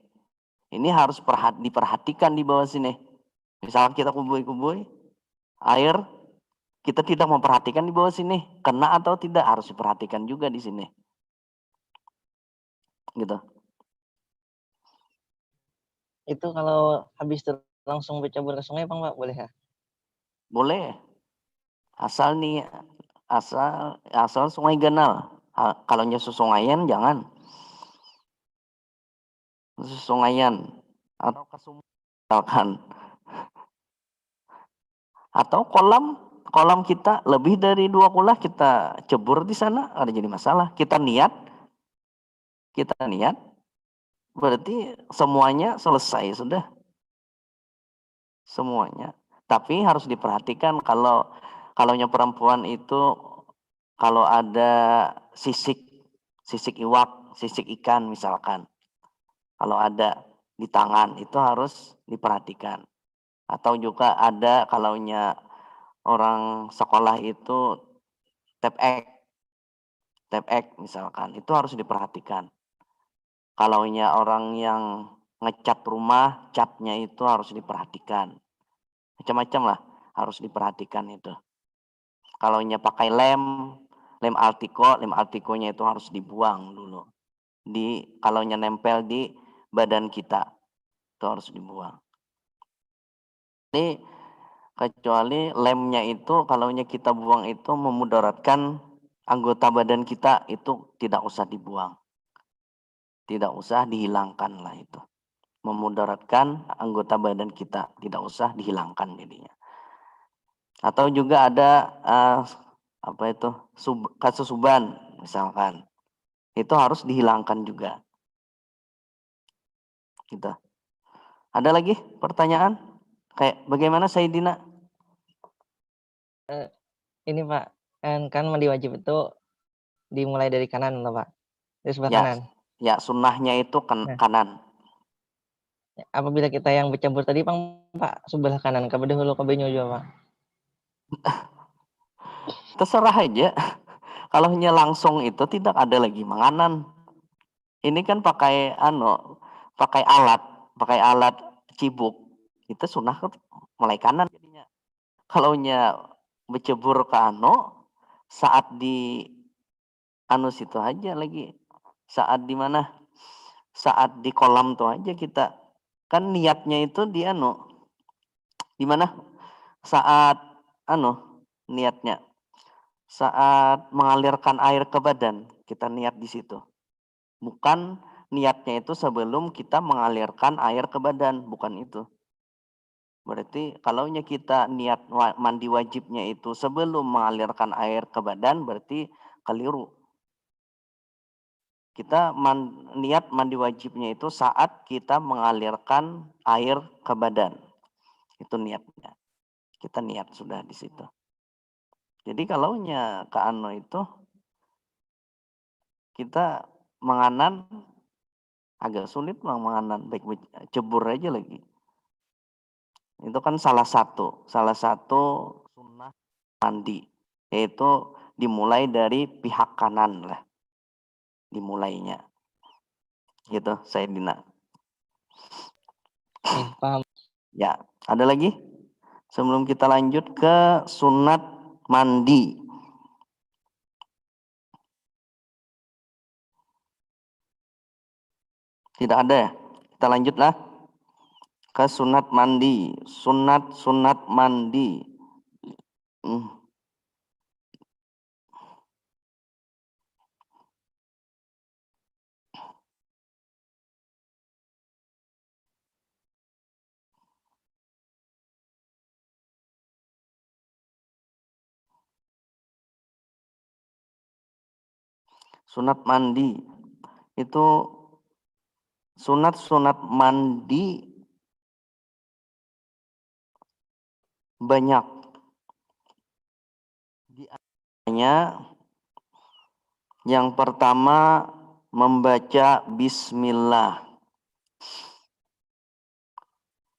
Ini harus diperhatikan di bawah sini. Misalnya kita kubui-kubui air, kita tidak memperhatikan di bawah sini. Kena atau tidak harus diperhatikan juga di sini. Gitu. Itu kalau habis itu langsung bercebur ke sungai, Bang, Pak, boleh ya? Boleh. Asal sungai Ganal. Kalau sungaian jangan. Sungaian atau ke sumur misalkan. Atau kolam kita lebih dari 2 kulah kita cebur di sana, ada jadi masalah. Kita niat berarti semuanya selesai sudah. Semuanya. Tapi harus diperhatikan kalaunya perempuan itu kalau ada sisik iwak, sisik ikan misalkan. Kalau ada di tangan itu harus diperhatikan. Atau juga ada kalaunya orang sekolah itu tap ek misalkan, itu harus diperhatikan. Kalaunya orang yang ngecat rumah, catnya itu harus diperhatikan. Macam-macam lah harus diperhatikan itu. Kalaunya pakai lem altikonya itu harus dibuang dulu. Kalaunya nempel di badan kita, itu harus dibuang. Ini kecuali lemnya itu kalaunya kita buang itu memudaratkan anggota badan kita, itu tidak usah dibuang. Tidak usah dihilangkan lah itu. Memudaratkan anggota badan kita, tidak usah dihilangkan jadinya. Atau juga ada kasus suban misalkan. Itu harus dihilangkan juga. Gitu. Ada lagi pertanyaan? Kayak bagaimana Sayyidina? Ini Pak, kan mandi wajib itu dimulai dari kanan loh Pak. Dari sebelah kanan. Ya, sunnahnya itu kanan. Apabila kita yang bercebur tadi Pak, sebelah kanan, ke dahulu ke juga Pak. Terserah aja. Kalau hanya langsung itu tidak ada lagi menganan. Ini kan pakai alat cibuk. Itu sunnah mulai kanan jadinya. Kalau bercebur ke saat di situ aja lagi. Saat di mana? Saat di kolam tuh aja kita. Kan niatnya itu di di mana? Saat niatnya. Saat mengalirkan air ke badan, kita niat di situ. Bukan niatnya itu sebelum kita mengalirkan air ke badan, bukan itu. Berarti kalaunya kita niat mandi wajibnya itu sebelum mengalirkan air ke badan, berarti keliru. Kita niat mandi wajibnya itu saat kita mengalirkan air ke badan. Itu niatnya. Kita niat sudah di situ. Jadi kalau ke anu itu kita menganan agak sulit menganan, baik cebur aja lagi. Itu kan salah satu sunnah mandi, yaitu dimulai dari pihak kanan lah, dimulainya. Gitu, Sayyidina. Paham. Ya, ada lagi? Sebelum kita lanjut ke sunat mandi. Tidak ada ya? Kita lanjutlah ke sunat mandi. Sunat mandi. Sunat mandi itu sunat mandi banyak. Di antaranya yang pertama membaca bismillah.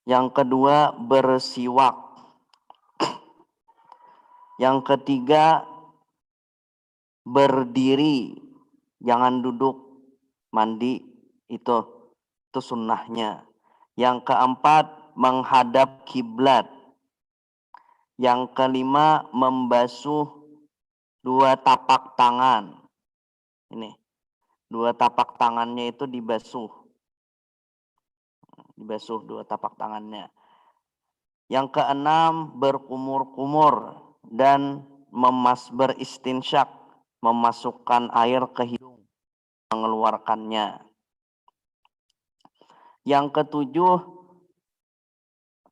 Yang kedua bersiwak. Yang ketiga berdiri, jangan duduk mandi, itu sunnahnya. Yang keempat menghadap kiblat. Yang kelima membasuh 2 tapak tangan. Ini 2 tapak tangannya itu dibasuh 2 tapak tangannya. Yang keenam berkumur-kumur dan beristinsyak, memasukkan air ke hidung, mengeluarkannya. Yang ketujuh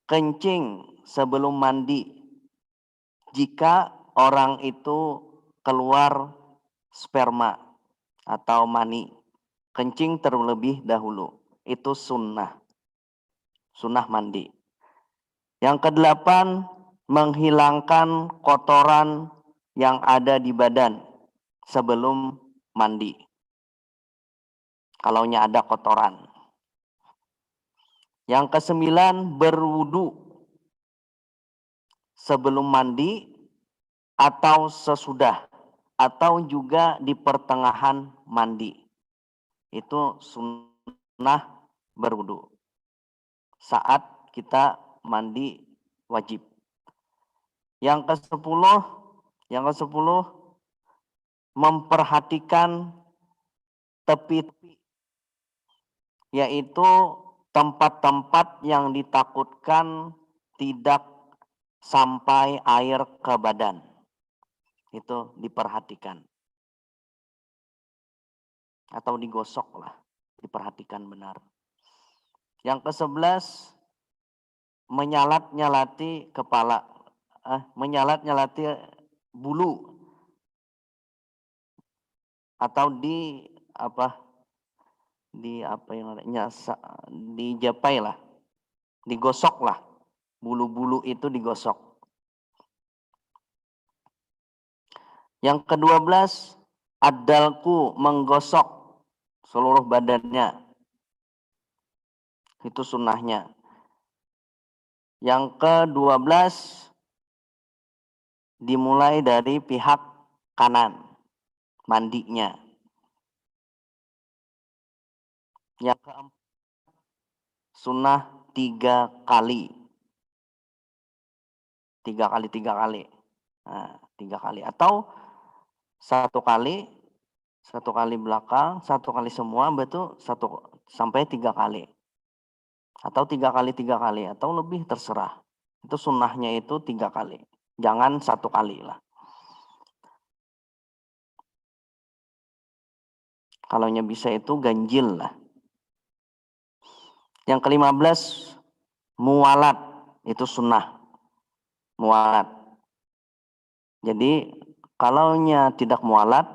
kencing sebelum mandi. Jika orang itu keluar sperma atau mani, kencing terlebih dahulu. Itu sunnah mandi. Yang kedelapan menghilangkan kotoran yang ada di badan sebelum mandi. Kalaunya ada kotoran. Yang kesembilan berwudu sebelum mandi atau sesudah, atau juga di pertengahan mandi. Itu sunnah berwudu saat kita mandi wajib. Yang ke-10 memperhatikan tepi-tepi, yaitu tempat-tempat yang ditakutkan tidak sampai air ke badan. Itu diperhatikan. Atau digosok lah, diperhatikan benar. Yang ke-11 menyalat-nyalati kepala, menyalat-nyalati bulu, atau dijapai lah, digosok lah, bulu-bulu itu digosok. Yang ke-12 adalku, menggosok seluruh badannya, itu sunnahnya. Yang ke-12 dimulai dari pihak kanan mandinya. Yang keempat sunnah 3 kali. 3 kali. Nah, 3 kali atau 1 kali belakang, 1 kali semua, betul 1 sampai 3 kali. Atau 3 kali atau lebih, terserah. Itu sunnahnya itu 3 kali. Jangan 1 kali lah. Kalaunya bisa itu ganjil lah. Yang ke-15 muwalat, itu sunnah. Muwalat. Jadi kalaunya tidak muwalat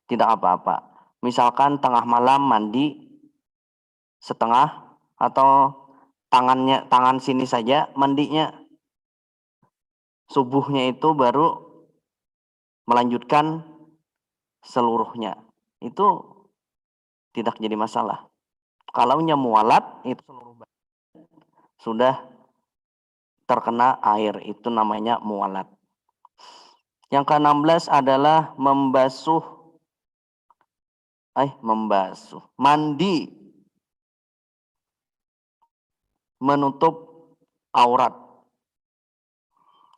tidak apa-apa. Misalkan tengah malam mandi setengah atau tangan sini saja mandinya. Subuhnya itu baru melanjutkan seluruhnya. Itu tidak jadi masalah. Kalau mualat itu seluruh badan sudah terkena air, itu namanya mualat. Yang ke-16 adalah mandi menutup aurat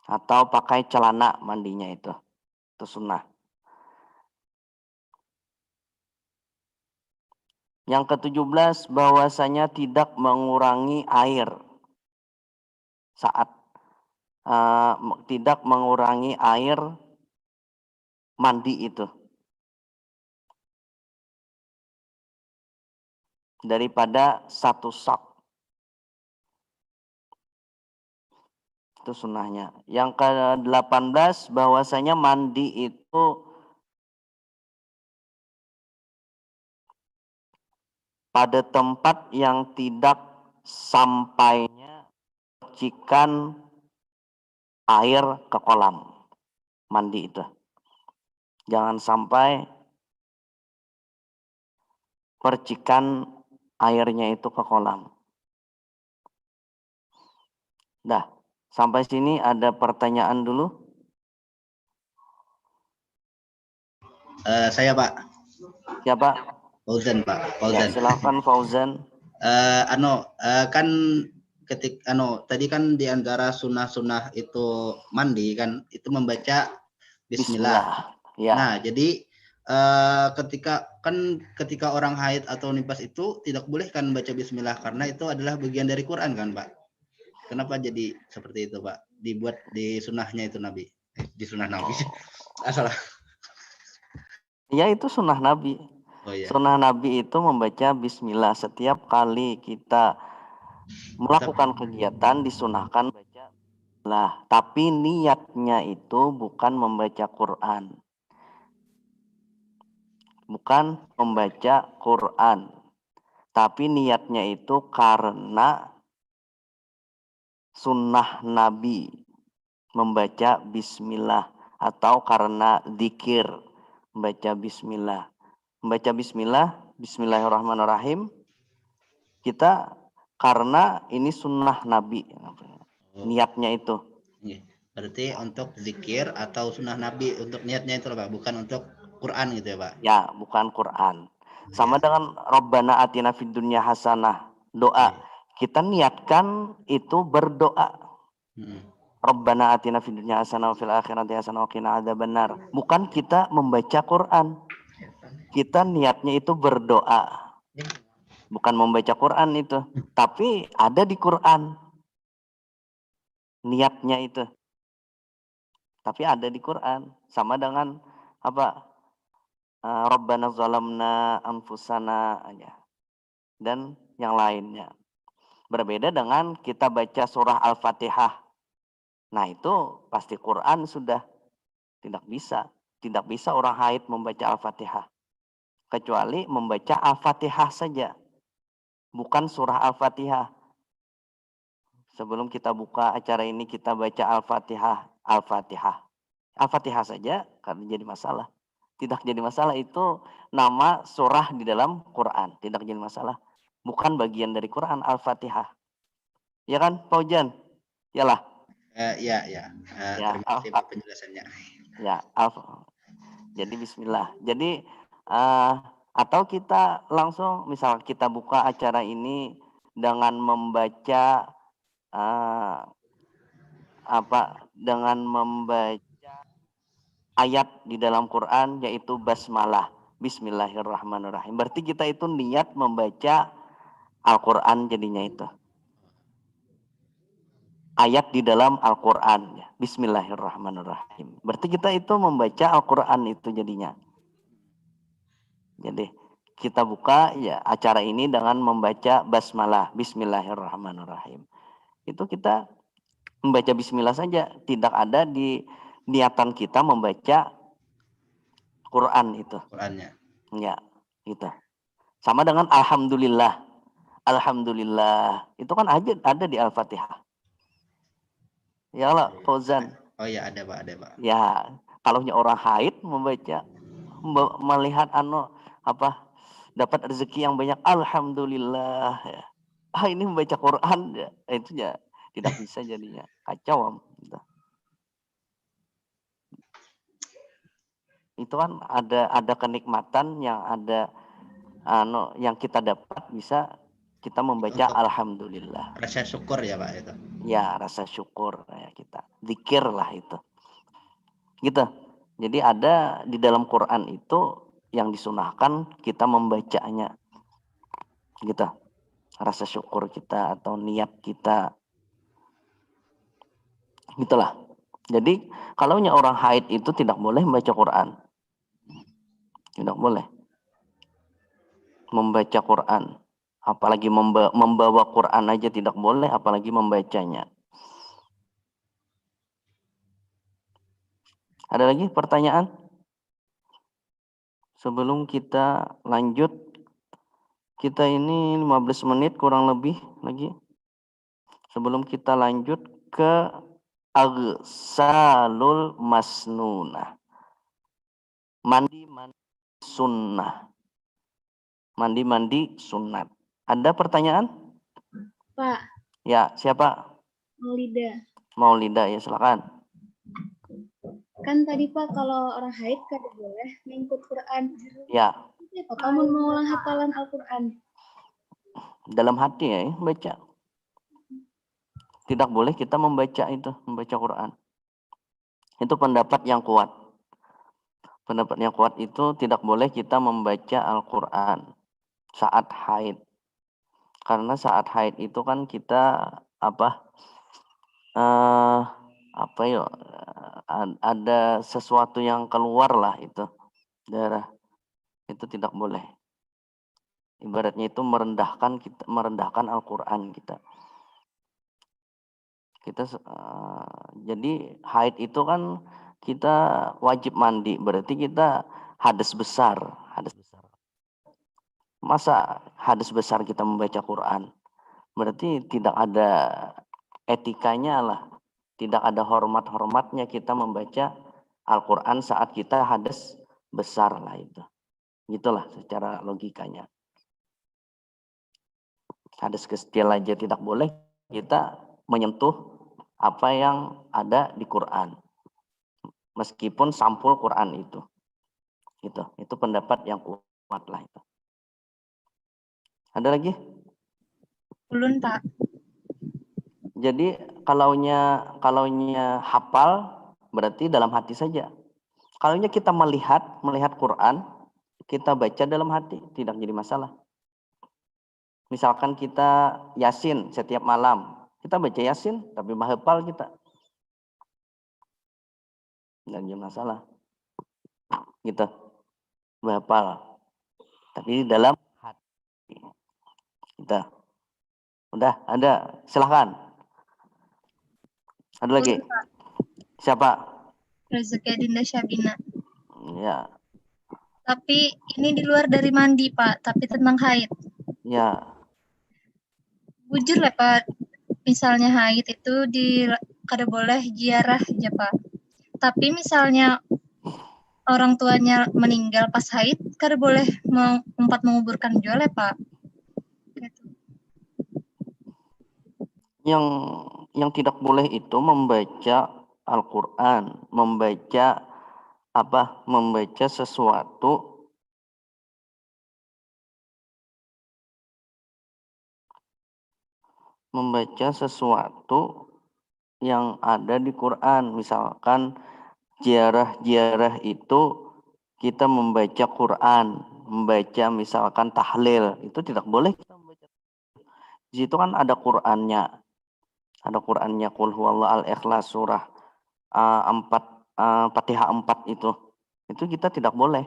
atau pakai celana mandinya itu sunnah. Yang ke-17 bahwasanya tidak mengurangi air saat tidak mengurangi air mandi itu daripada 1 sak. Itu sunnahnya. Yang ke-18 bahwasanya mandi itu pada tempat yang tidak sampainya percikan air ke kolam mandi itu. Jangan sampai percikan airnya itu ke kolam. Dah, sampai sini ada pertanyaan dulu? Saya Pak. Siapa? Fauzan Pak. Ya, Fauzan. silakan Fauzan. Kan tadi kan di antara sunnah-sunnah itu mandi kan itu membaca Bismillah. Ya. Nah, jadi ketika orang haid atau nifas itu tidak boleh kan baca Bismillah karena itu adalah bagian dari Quran kan Pak. Kenapa jadi seperti itu Pak? Dibuat di sunnahnya itu Nabi. Di sunnah Nabi. Salah. Ya, itu sunnah Nabi. Oh, iya. Sunnah Nabi itu membaca Bismillah setiap kali kita melakukan kegiatan disunahkan baca Bismillah. Tapi niatnya itu bukan membaca Quran. Bukan membaca Quran. Tapi niatnya itu karena sunnah Nabi membaca Bismillah atau karena zikir membaca Bismillah. Membaca Bismillah, Bismillahirrahmanirrahim, kita karena ini sunnah Nabi. Niatnya itu. Berarti untuk zikir atau sunnah Nabi untuk niatnya itu Pak, bukan untuk Quran gitu ya Pak? Ya, bukan Quran. Sama dengan Rabbana atina fid dunya hasanah, doa. Kita niatkan itu berdoa. Rabbana atina fid dunya hasanah wa fil akhirati hasanah wa qina adzabannar. Bukan kita membaca Quran. Kita niatnya itu berdoa. Bukan membaca Quran itu. Tapi ada di Quran. Niatnya itu. Tapi ada di Quran. Sama dengan apa? Rabbana zalamna anfusana aja. Dan yang lainnya. Berbeda dengan kita baca surah Al-Fatihah. Nah, itu pasti Quran sudah. Tidak bisa. Tidak bisa orang haid membaca Al-Fatihah. Kecuali membaca Al-Fatihah saja. Bukan surah Al-Fatihah. Sebelum kita buka acara ini kita baca Al-Fatihah. Al-Fatihah. Al-Fatihah saja karena jadi masalah. Tidak jadi masalah, itu nama surah di dalam Quran. Tidak jadi masalah. Bukan bagian dari Quran Al-Fatihah. Ya kan, Paujan? Yalah. Ya. Terima kasih Pak penjelasannya. Ya, jadi bismillah. Jadi atau kita langsung misal kita buka acara ini dengan membaca dengan membaca ayat di dalam Quran yaitu basmalah, bismillahirrahmanirrahim. Berarti kita itu niat membaca Al-Quran jadinya itu. Ayat di dalam Al-Quran, bismillahirrahmanirrahim. Berarti kita itu membaca Al-Quran itu jadinya. Jadi kita buka ya acara ini dengan membaca basmalah, bismillahirrahmanirrahim. Itu kita membaca bismillah saja, tidak ada di niatan kita membaca Quran itu. Qurannya. Ya. Gitu. Sama dengan alhamdulillah. Alhamdulillah. Itu kan ada di Al-Fatihah. Ya Allah, Fauzan. Oh ya, ada Pak, ada Pak. Ya, kalaunya orang haid membaca melihat dapat rezeki yang banyak, alhamdulillah ya. Ini membaca Quran ya, itu ya tidak bisa jadinya kacau gitu. Itu kan ada kenikmatan yang ada yang kita dapat bisa kita membaca Untuk alhamdulillah. rasa syukur ya Pak itu. Ya, rasa syukur ya kita. Zikir lah itu. Gitu. Jadi ada di dalam Quran itu yang disunahkan kita membacanya. Gitu. Rasa syukur kita atau niat kita. Gitulah. Jadi kalaunya orang haid itu tidak boleh membaca Quran. Tidak boleh membaca Quran. Apalagi membawa Quran aja tidak boleh, apalagi membacanya. Ada lagi pertanyaan? Sebelum kita lanjut, kita ini 15 menit kurang lebih lagi. Sebelum kita lanjut ke Aghsalul Masnunah. Mandi sunnah. Mandi sunat. Ada pertanyaan? Pak, Ya, siapa? Maulida ya, silakan. kan tadi Pak kalau orang haid kada boleh ngikut Quran. Ya. Apa mau mengulang hafalan Al-Quran? Dalam hati ya, baca. Tidak boleh kita membaca Quran. Itu pendapat yang kuat. Pendapat yang kuat itu tidak boleh kita membaca Al-Quran saat haid. Karena saat haid itu kan kita ada sesuatu yang keluar lah itu darah, itu tidak boleh. Ibaratnya itu merendahkan Al-Quran kita. Jadi haid itu kan kita wajib mandi, berarti kita hadas besar. Masa hadas besar kita membaca Quran? Berarti tidak ada etikanya lah. Tidak ada hormat-hormatnya kita membaca Al-Quran saat kita hadas besar lah itu. Gitulah secara logikanya. Hadas kecil aja tidak boleh kita menyentuh apa yang ada di Quran. Meskipun sampul Quran itu. Gitu. Itu pendapat yang kuat lah itu. Ada lagi? Ulun Pak. Jadi kalaunya hafal berarti dalam hati saja. Kalaunya kita melihat Quran, kita baca dalam hati, tidak jadi masalah. Misalkan kita Yasin setiap malam, kita baca Yasin tapi menghafal kita. Tidak jadi masalah. Gitu. Menghafal. Tapi dalam hati. Gitu. Udah, ada. Silahkan. Ada lagi? Siapa? Rezeki Dinda Syabina. Ya. Tapi ini di luar dari mandi Pak, tapi tentang haid. Ya. Bujur lah Pak, misalnya haid itu kada boleh ziarah aja Pak. Tapi misalnya orang tuanya meninggal pas haid, kada boleh menguburkan juga lah Pak. Gitu. Yang tidak boleh itu membaca Al-Quran, membaca sesuatu yang ada di Quran. Misalkan ziarah itu kita membaca Quran, membaca misalkan tahlil, itu tidak boleh kita membaca. Di situ kan ada Qurannya. Ada Qurannya Qul huwallahu al-Ikhlas surah 4 Fatihah 4 itu kita tidak boleh.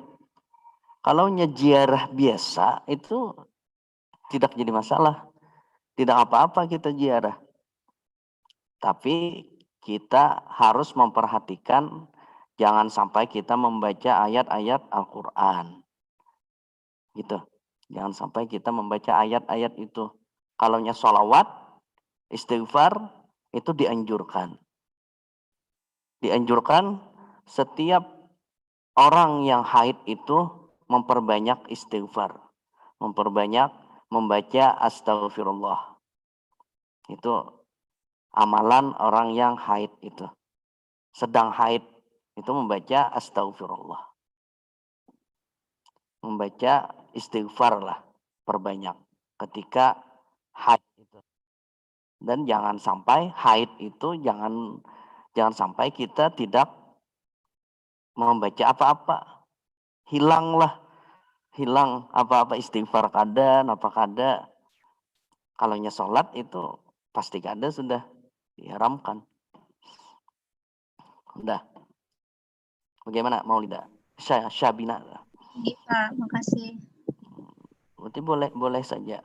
Kalau ziarah biasa itu tidak jadi masalah. Tidak apa-apa kita ziarah. Tapi kita harus memperhatikan jangan sampai kita membaca ayat-ayat Al-Quran. Gitu. Jangan sampai kita membaca ayat-ayat itu. Kalaunya sholawat, istighfar, itu dianjurkan. Dianjurkan setiap orang yang haid itu memperbanyak istighfar. Memperbanyak membaca astagfirullah. Itu amalan orang yang haid itu. Sedang haid itu membaca astagfirullah. Membaca istighfar lah, perbanyak ketika haid itu. Dan jangan sampai haid itu jangan sampai kita tidak membaca apa-apa. Hilang apa-apa istighfar kada, apa kada. Kalaunya sholat itu pasti kada sudah diharamkan. Udah. Bagaimana Maulida? Syabina. Iya, makasih. Berarti boleh saja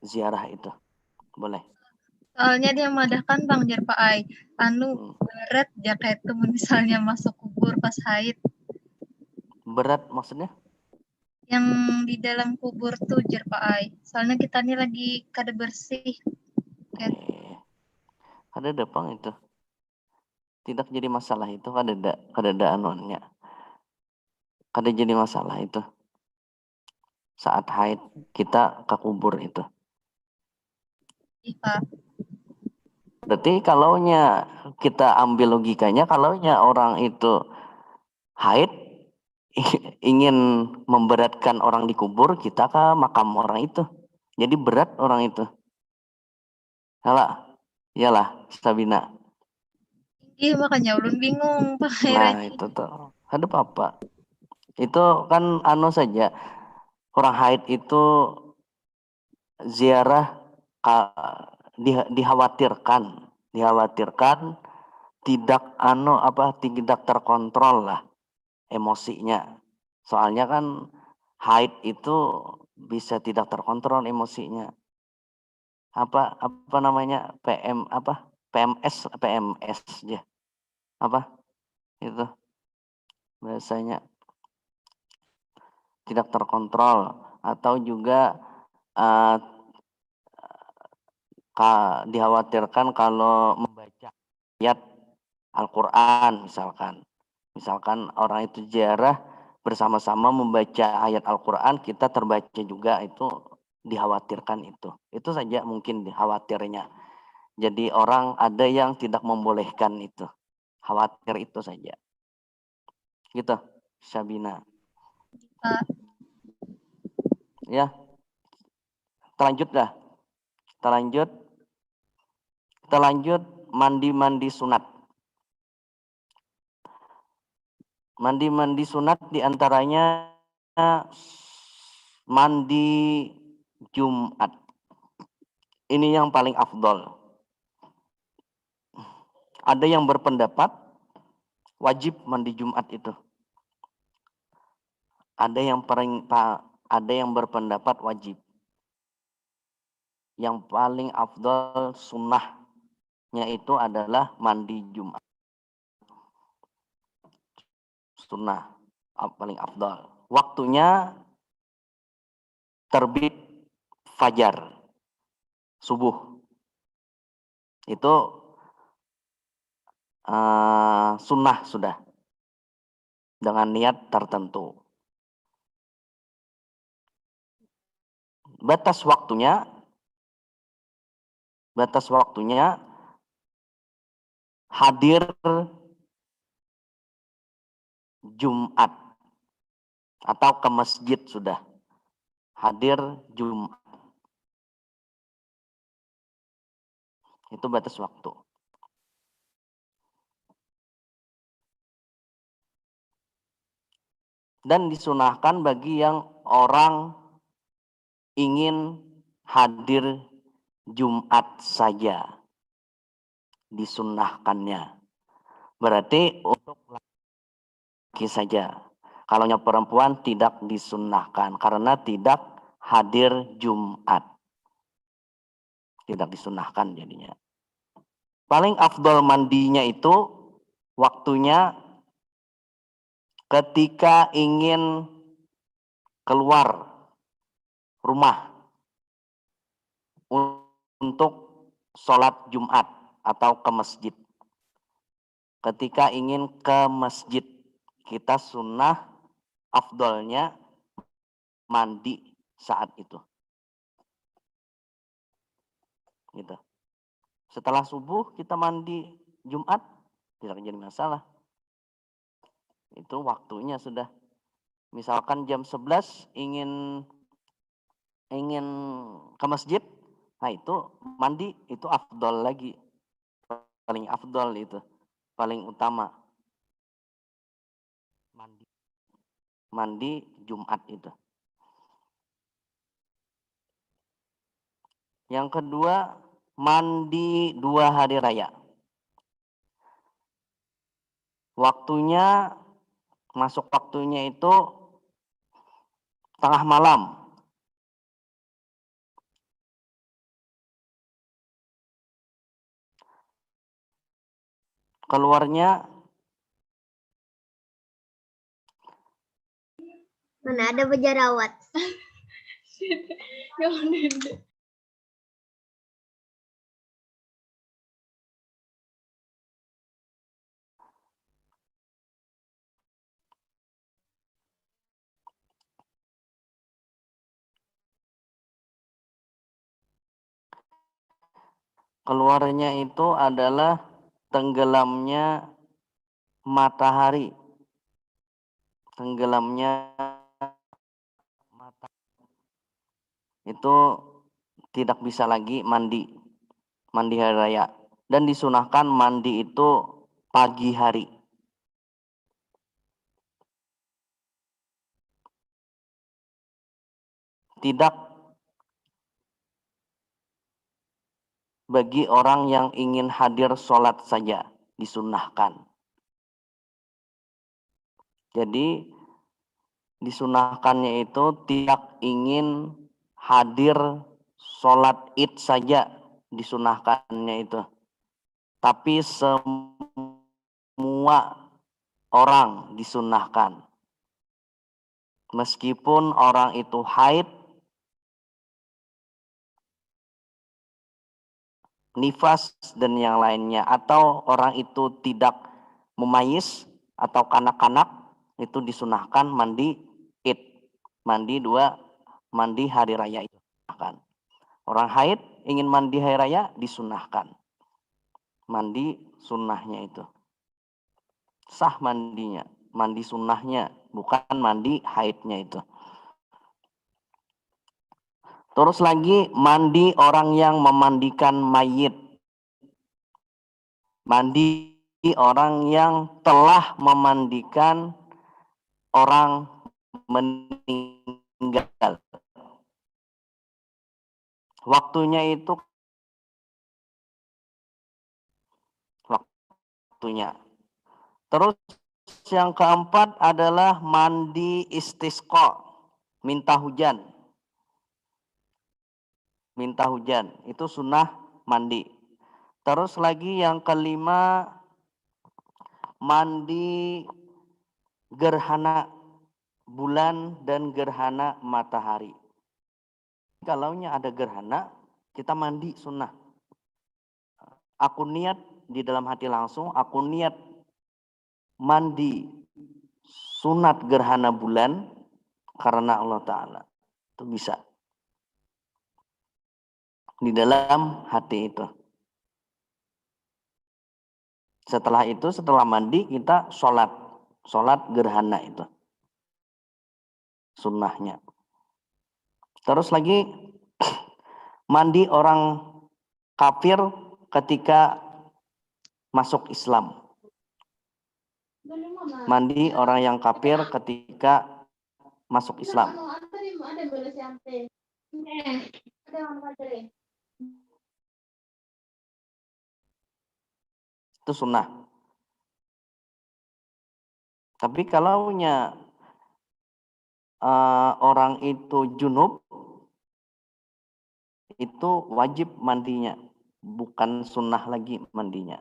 ziarah itu. Boleh. Soalnya dia madahkan Bang Jar Pak Ai. Berat jaka itu misalnya masuk kubur pas haid. Berat maksudnya? Yang di dalam kubur tuh Jar Pak Ai. Soalnya kita ini lagi kada bersih. Ada depang itu. Tidak jadi masalah itu, kada anuannya. Kada jadi masalah itu. Saat haid kita ke kubur itu. Iya. Berarti kalaunya kita ambil logikanya, kalaunya orang itu haid ingin memberatkan orang di kubur, kita ke makam orang itu. Jadi berat orang itu. Iyalah, Sabina. Iya, makanya ulun bingung Pak. Nah, itu tuh. Ada apa? Itu kan saja. Orang haid itu ziarah dikhawatirkan tidak tidak terkontrol lah emosinya. Soalnya kan haid itu bisa tidak terkontrol emosinya. Apa namanya? PMS ya. Itu bahasanya tidak terkontrol, atau juga dikhawatirkan kalau membaca ayat Al-Quran misalkan orang itu ziarah bersama-sama membaca ayat Al-Quran, kita terbaca juga, itu dikhawatirkan itu saja mungkin dikhawatirnya. Jadi orang ada yang tidak membolehkan itu, khawatir itu saja gitu, Sabina. Ya, kita lanjut mandi sunat. Mandi sunat diantaranya mandi Jumat. Ini yang paling afdol. Ada yang berpendapat wajib mandi Jumat itu. Ada yang berpendapat wajib. Yang paling afdol sunnahnya itu adalah mandi Jumat. Sunnah paling afdal. Waktunya terbit fajar, subuh. Itu sunnah sudah, dengan niat tertentu. Batas waktunya hadir Jumat atau ke masjid sudah. Hadir Jumat. Itu batas waktu. Dan disunahkan bagi yang orang ingin hadir Jumat saja. Disunahkannya. Berarti untuk laki saja. Kalau perempuan tidak disunahkan karena tidak hadir Jumat. Tidak disunahkan jadinya. Paling afdol mandinya itu waktunya ketika ingin keluar rumah untuk sholat Jumat atau ke masjid. Ketika ingin ke masjid, kita sunnah afdolnya mandi saat itu. Gitu. Setelah subuh kita mandi Jumat, tidak jadi masalah. Itu waktunya sudah. Misalkan jam 11 ingin ke masjid, nah itu mandi itu afdol lagi. Paling afdol itu, paling utama. Mandi Jumat itu. Yang kedua, mandi 2 hari raya. Waktunya, masuk waktunya itu tengah malam. Keluarnya Mana ada bejarawat. keluarnya itu adalah tenggelamnya matahari. Tenggelamnya matahari. Itu tidak bisa lagi mandi hari raya. Dan disunahkan mandi itu pagi hari. Tidak bagi orang yang ingin hadir sholat saja disunahkan. Jadi disunahkannya itu tidak ingin hadir sholat id saja disunahkannya itu. Tapi semua orang disunahkan. Meskipun orang itu haid, nifas dan yang lainnya, atau orang itu tidak memayis atau kanak-kanak, itu disunahkan mandi id, mandi hari raya itu. Orang haid ingin mandi hari raya disunahkan, mandi sunnahnya itu sah mandinya, mandi sunnahnya, bukan mandi haidnya itu. Terus lagi mandi orang yang memandikan mayit. Mandi orang yang telah memandikan orang meninggal. Waktunya itu Terus yang keempat adalah mandi istisqa, minta hujan. Minta hujan, itu sunnah mandi. Terus lagi yang kelima, mandi gerhana bulan dan gerhana matahari. Kalaunya ada gerhana, kita mandi sunnah. Aku niat di dalam hati langsung, aku niat mandi sunat gerhana bulan karena Allah Ta'ala. Itu bisa. Di dalam hati itu. Setelah itu, setelah mandi, kita sholat. Sholat gerhana itu. Sunnahnya. Terus lagi, mandi orang kafir ketika masuk Islam. Mandi orang yang kafir ketika masuk Islam. Itu sunnah. Tapi kalaunya orang itu junub, itu wajib mandinya, bukan sunnah lagi mandinya.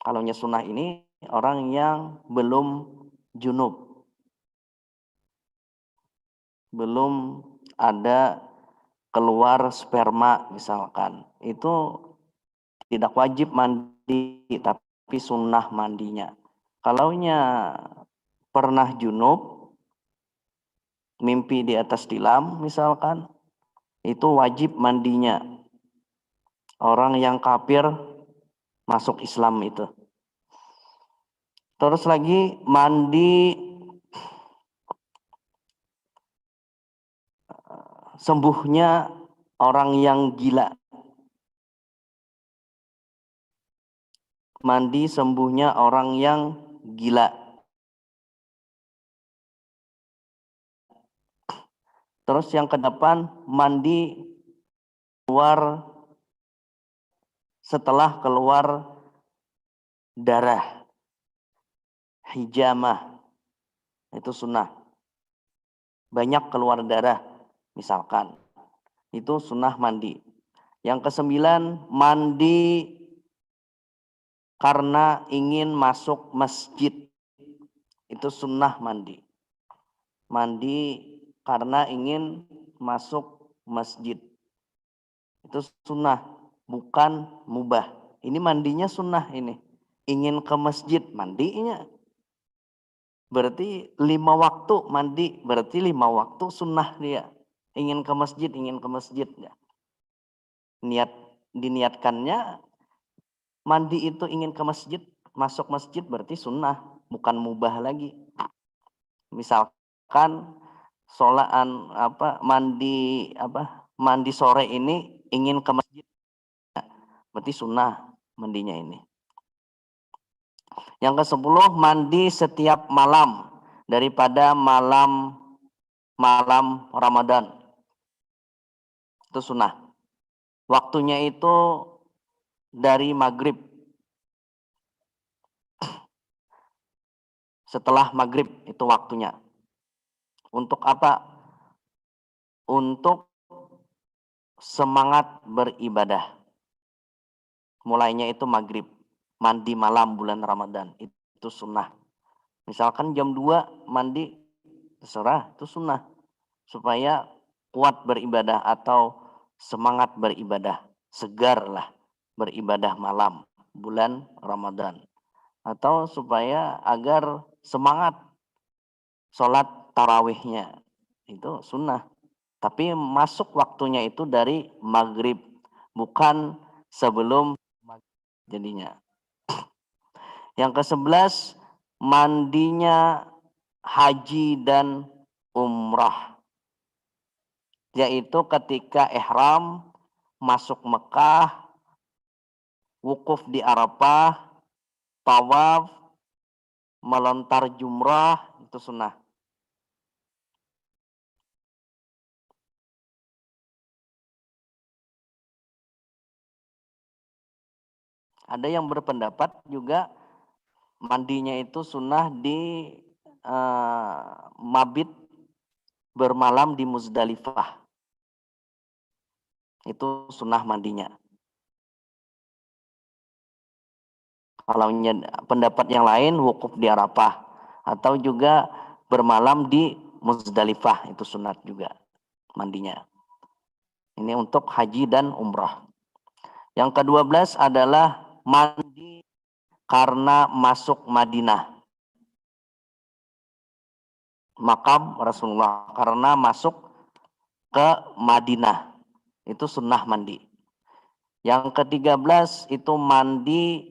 Kalaunya sunnah ini orang yang belum junub. belum ada keluar sperma misalkan, itu tidak wajib mandi, tapi sunnah mandinya. Kalaunya pernah junub, mimpi di atas tilam misalkan, itu wajib mandinya. Orang yang kafir masuk Islam itu. Terus lagi mandi sembuhnya orang yang gila. Mandi sembuhnya orang yang gila. Terus yang kedepan, mandi keluar setelah keluar darah, hijamah, itu sunnah. Banyak keluar darah misalkan, itu sunnah mandi. Yang kesembilan, mandi karena ingin masuk masjid, itu sunnah mandi. Mandi karena ingin masuk masjid, itu sunnah, bukan mubah. Ini mandinya sunnah ini. Ingin ke masjid, mandinya. Berarti 5 waktu mandi, berarti 5 waktu sunnah dia. Ingin ke masjid ya. Diniatkannya mandi itu ingin ke masjid, masuk masjid berarti sunnah, bukan mubah lagi. Misalkan mandi sore ini ingin ke masjid, berarti sunnah mandinya ini. Yang ke-10, mandi setiap malam daripada malam Ramadan, itu sunnah. Waktunya itu dari maghrib, setelah maghrib itu waktunya. Untuk apa? Untuk semangat beribadah. Mulainya itu maghrib, mandi malam bulan Ramadan, itu sunnah. Misalkan jam 2 mandi, terserah, itu sunnah. Supaya kuat beribadah atau semangat beribadah, segar lah beribadah malam bulan Ramadan. Atau supaya agar semangat sholat tarawihnya, itu sunnah. Tapi masuk waktunya itu dari maghrib, bukan sebelum jadinya. Yang ke-11, mandinya haji dan umrah, yaitu ketika ihram, masuk Mekah, wukuf di Arafah, tawaf, melontar jumrah, itu sunnah. Ada yang berpendapat juga mandinya itu sunnah di mabit, bermalam di Muzdalifah. Itu sunnah mandinya. Kalau pendapat yang lain, wukuf di Arafah. Atau juga bermalam di Muzdalifah, itu sunat juga mandinya. Ini untuk haji dan umrah. Yang ke-12 adalah mandi karena masuk Madinah. Makam Rasulullah, karena masuk ke Madinah, itu sunnah mandi. Yang ke-13 itu mandi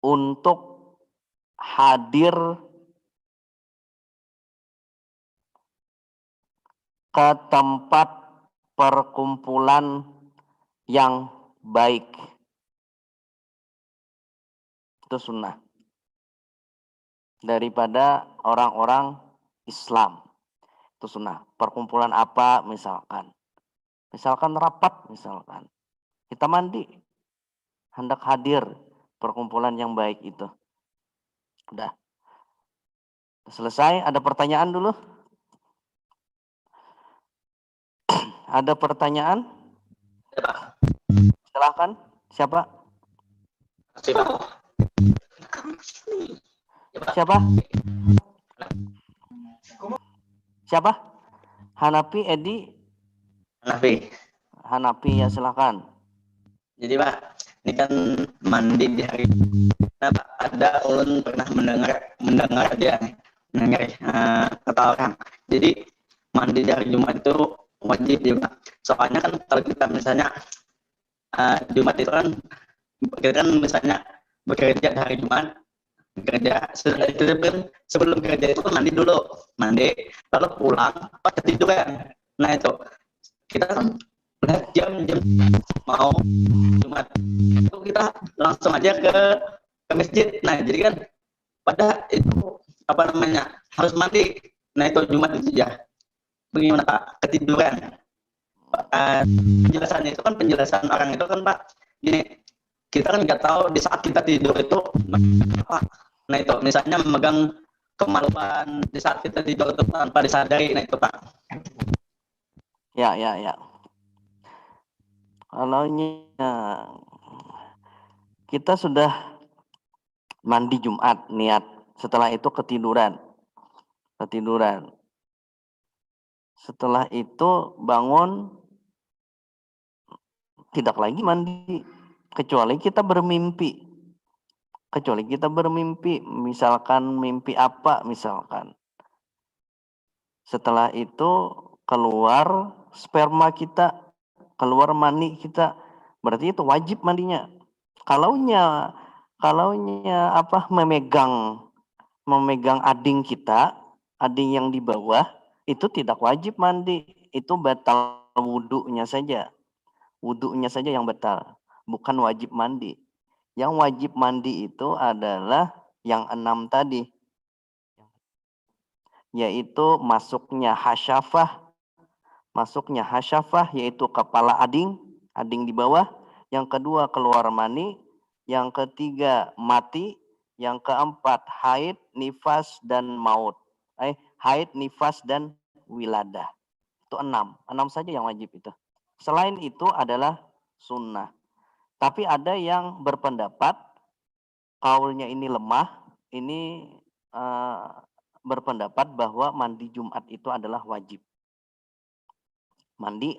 untuk hadir ke tempat perkumpulan yang baik, itu sunnah, daripada orang-orang Islam, itu sunnah. Perkumpulan apa misalkan rapat, misalkan kita mandi, hendak hadir perkumpulan yang baik itu. Udah selesai. Ada pertanyaan dulu? Ada pertanyaan? Silakan. Siapa? Siapa? Hanafi, Edi, Hanafi. Hanafi ya silakan. Jadi Pak, ini kan mandi di hari Jumat. Ada ulun pernah mendengar dia nih, mendengar kata orang. Jadi mandi di hari Jumat itu wajib juga. Soalnya kan kalau kita misalnya Jumat itu kan kita kan misalnya bekerja di hari Jumat, bekerja sebelum kerja itu kan mandi dulu, lalu pulang pas ketiduran. Nah itu kita kan jam mau Jumat itu kita langsung aja ke masjid. Nah jadi kan pada itu apa namanya harus mandi. Nah itu Jumat itu ya bagaimana Pak ketiduran. Penjelasannya itu kan penjelasan orang itu kan Pak gini, kita kan nggak tahu di saat kita tidur itu apa. Nah itu misalnya memegang kemaluan di saat kita tidur itu tanpa disadari. Nah itu Pak. Ya. Kalau kita sudah mandi Jumat niat, setelah itu ketiduran. Setelah itu bangun, tidak lagi mandi, kecuali kita bermimpi. Misalkan mimpi apa misalkan. Setelah itu keluar sperma kita, keluar mani kita, berarti itu wajib mandinya. Kalaunya memegang ading kita, ading yang di bawah, itu tidak wajib mandi, itu batal wudunya saja yang batal, bukan wajib mandi. Yang wajib mandi itu adalah yang 6 tadi, yaitu masuknya hasyafah yaitu kepala ading di bawah. Yang kedua keluar mani, yang ketiga mati, yang keempat haid, nifas dan maut. Haid, nifas dan wiladah. Itu 6 saja yang wajib itu. Selain itu adalah sunnah. Tapi ada yang berpendapat kaulnya ini lemah, ini berpendapat bahwa mandi Jumat itu adalah wajib. Mandi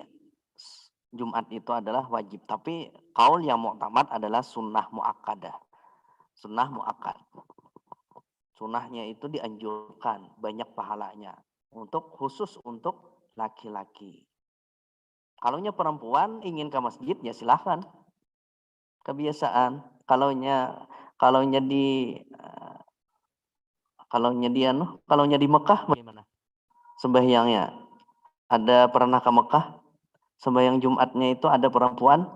Jumat itu adalah wajib, tapi kaul yang mu'tamad adalah sunnah mu'akkadah. Sunnahnya itu dianjurkan, banyak pahalanya, khusus untuk laki-laki. Kalaunya perempuan ingin ke masjid ya silahkan, kebiasaan. Kalaunya di Mekah bagaimana sembahyangnya? Ada pernah ke Mekah? Sembahyang Jumatnya itu ada perempuan?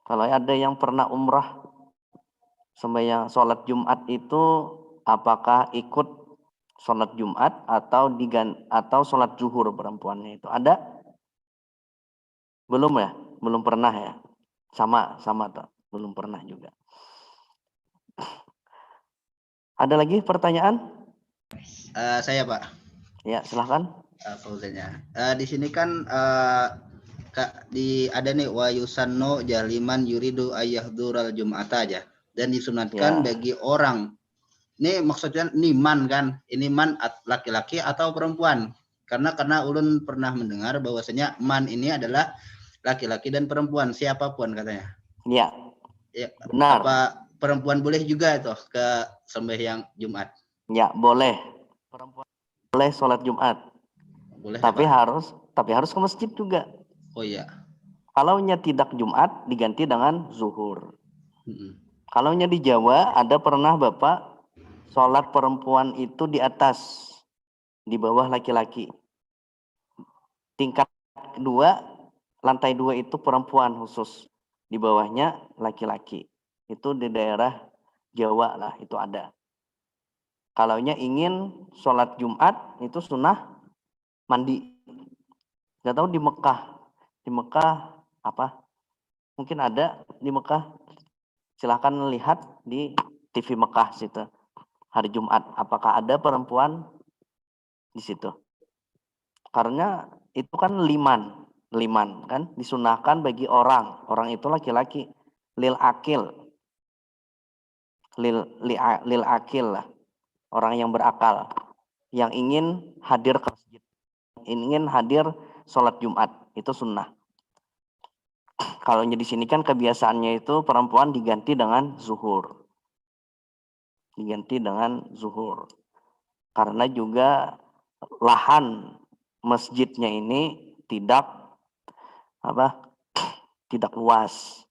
Kalau ada yang pernah umrah, sembahyang sholat Jumat itu apakah ikut sholat Jumat atau sholat zuhur perempuannya itu? Ada? Belum ya? Belum pernah ya? Sama tuh, belum pernah juga. Ada lagi pertanyaan? Saya Pak. Ya silahkan. Fauzannya. Di sini kan ada nih wa yusannu jaliman yuridu ayyahdural jum'ata aja, dan disunatkan bagi orang. Ini maksudnya niman kan? Ini man laki-laki atau perempuan? Karena ulun pernah mendengar bahwasanya man ini adalah laki-laki dan perempuan, siapapun katanya. Iya. Ya, benar. Apa perempuan boleh juga itu ke sembahyang Jumat? Ya, boleh. Perempuan boleh sholat Jumat. Boleh. Tapi harus ke masjid juga. Oh iya. Kalaunya tidak Jumat diganti dengan zuhur. Kalaunya di Jawa ada pernah Bapak sholat perempuan itu di atas, di bawah laki-laki. Tingkat kedua, lantai 2 itu perempuan khusus, di bawahnya laki-laki. Itu di daerah Jawa lah, itu ada. Kalaunya ingin sholat Jumat itu sunnah mandi. Nggak tahu di Mekah apa? Mungkin ada di Mekah. Silahkan lihat di TV Mekah situ. Hari Jumat, apakah ada perempuan di situ? Karena itu kan liman kan disunahkan bagi orang itu laki-laki, lil akil lah, orang yang berakal. yang ingin hadir ke masjid, ingin hadir sholat Jumat, itu sunnah. Kalau di sini kan kebiasaannya itu perempuan diganti dengan zuhur. Diganti dengan zuhur. Karena juga lahan masjidnya ini tidak luas.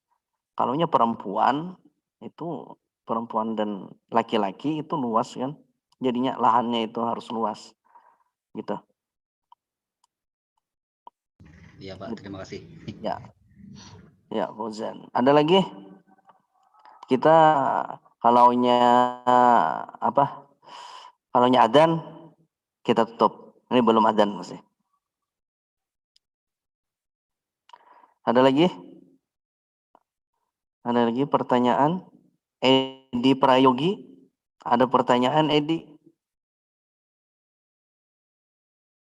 Kalaunya perempuan itu, perempuan dan laki-laki itu luas kan. Jadinya lahannya itu harus luas. Gitu. Iya Pak, terima kasih. Ya. Ya, Fauzan. Ada lagi? Kita kalaunya kalaunya adzan kita tutup. Ini belum adzan masih. Ada lagi? Ada lagi pertanyaan? Edi Prayogi, ada pertanyaan Edi?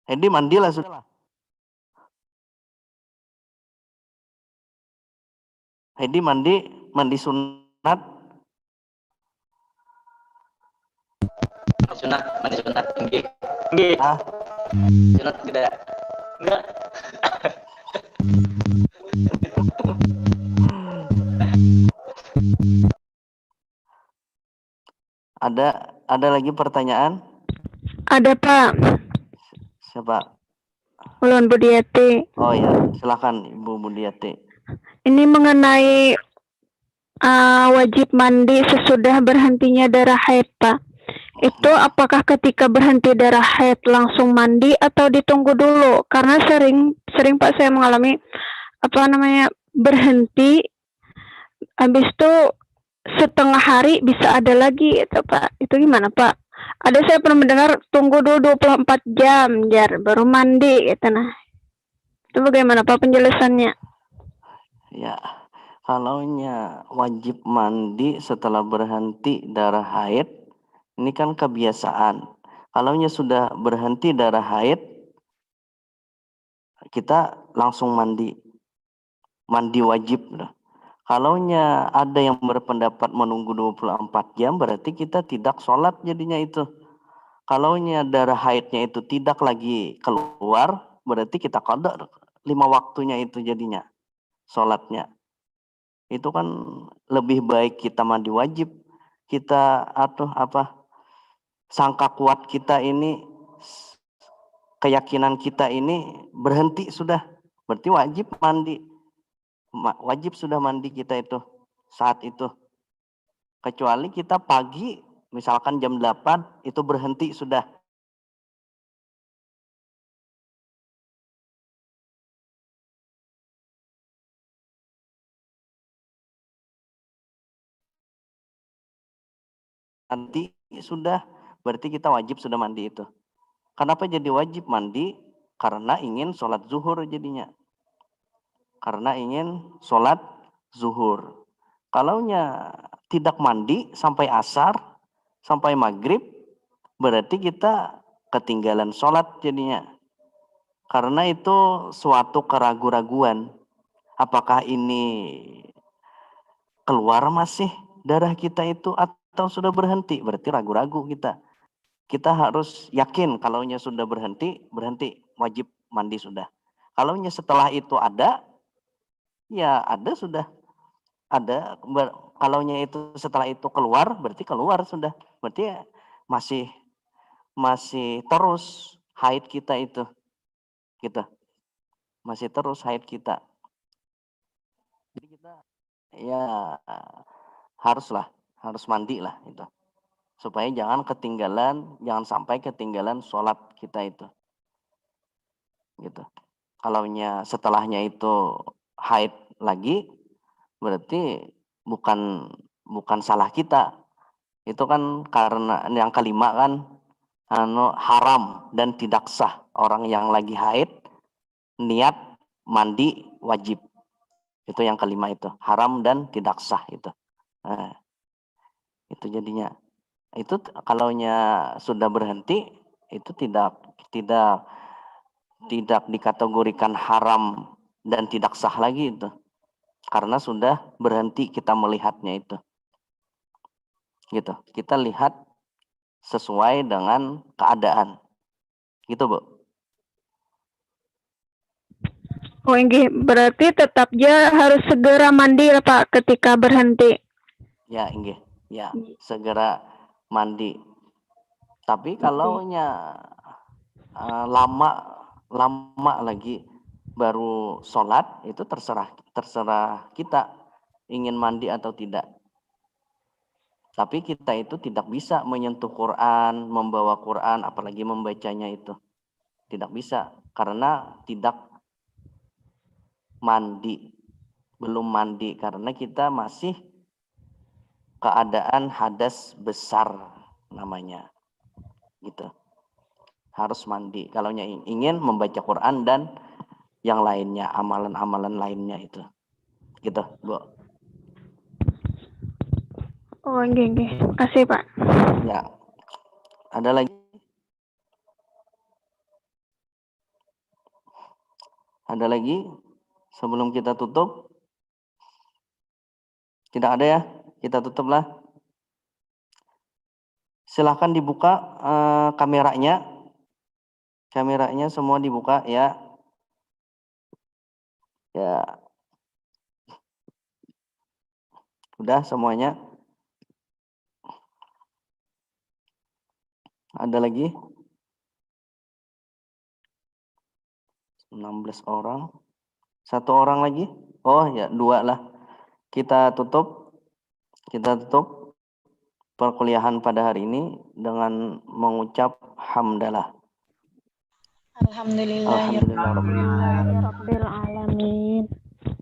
Edi mandilah sudah. Edi mandi sunat. Mandi sunat. Nggih. Sunat tidak. Enggak. Ada lagi pertanyaan? Ada, Pak. Siapa? Ulun Budiati. Oh ya, silakan Ibu Budiati. Ini mengenai wajib mandi sesudah berhentinya darah haid, Pak. Itu apakah ketika berhenti darah haid langsung mandi atau ditunggu dulu? Karena sering Pak saya mengalami berhenti, habis itu setengah hari bisa ada lagi itu Pak. Itu gimana Pak? Ada saya pernah mendengar tunggu dulu 24 jam baru mandi gitu nah. Itu bagaimana Pak penjelasannya? Ya, kalaunya wajib mandi setelah berhenti darah haid, ini kan kebiasaan. Kalaunya sudah berhenti darah haid, kita langsung mandi. Mandi wajib. Kalaunya ada yang berpendapat menunggu 24 jam, berarti kita tidak sholat jadinya itu. Kalaunya darah haidnya itu tidak lagi keluar, berarti kita qada 5 waktunya itu jadinya. Sholatnya. Itu kan lebih baik kita mandi wajib. Kita sangka kuat kita ini, keyakinan kita ini berhenti sudah. Berarti wajib mandi. Wajib sudah mandi kita itu saat itu. Kecuali kita pagi, misalkan jam 8 itu berhenti sudah. Nanti sudah, berarti kita wajib sudah mandi itu. Kenapa jadi wajib mandi? Karena ingin sholat zuhur jadinya. Karena ingin sholat zuhur. Kalaunya tidak mandi sampai asar, sampai maghrib, berarti kita ketinggalan sholat jadinya. Karena itu suatu keraguan-raguan. Apakah ini keluar masih darah kita itu atau sudah berhenti? Berarti ragu-ragu kita. Kita harus yakin kalaunya sudah berhenti, wajib mandi sudah. Kalaunya setelah itu ada, ya ada sudah. Ada, kalaunya itu setelah itu keluar, berarti keluar sudah. Berarti masih terus haid kita itu. Gitu. Masih terus haid kita. Jadi kita ya harus mandi lah itu. Supaya jangan sampai ketinggalan sholat kita itu. Gitu. Kalaunya setelahnya itu haid lagi, berarti bukan salah kita. Itu kan karena yang kelima kan haram dan tidak sah orang yang lagi haid niat mandi wajib. Itu yang kelima itu, haram dan tidak sah itu. Nah, itu jadinya. Itu kalaunya sudah berhenti itu tidak dikategorikan haram dan tidak sah lagi itu. Karena sudah berhenti kita melihatnya itu. Gitu. Kita lihat sesuai dengan keadaan. Gitu, Bu. Oh, inggih. Berarti tetap dia harus segera mandi ya, Pak, ketika berhenti. Ya, inggih. Ya, segera mandi. Tapi kalau lama lagi baru sholat, itu terserah kita ingin mandi atau tidak. Tapi kita itu tidak bisa menyentuh Quran, membawa Quran, apalagi membacanya itu. Tidak bisa, karena tidak mandi. Belum mandi, karena kita masih keadaan hadas besar namanya. Gitu. Harus mandi. Kalau ingin membaca Quran dan yang lainnya, amalan-amalan lainnya itu. Gitu, Bu. Oh, inggih. Kasih, Pak. Ya. Ada lagi? Ada lagi? Sebelum kita tutup? Tidak ada ya? Kita tutuplah. Silahkan dibuka kameranya. Kameranya semua dibuka ya. Ya. Udah semuanya? Ada lagi? 16 orang. 1 orang lagi? Oh ya, 2 lah. Kita tutup perkuliahan pada hari ini dengan mengucap hamdalah. Alhamdulillahirabbil alamin.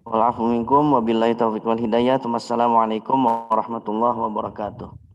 Wa'alaikum wabillahi taufiq wal hidayah. Wassalamualaikum warahmatullahi wabarakatuh.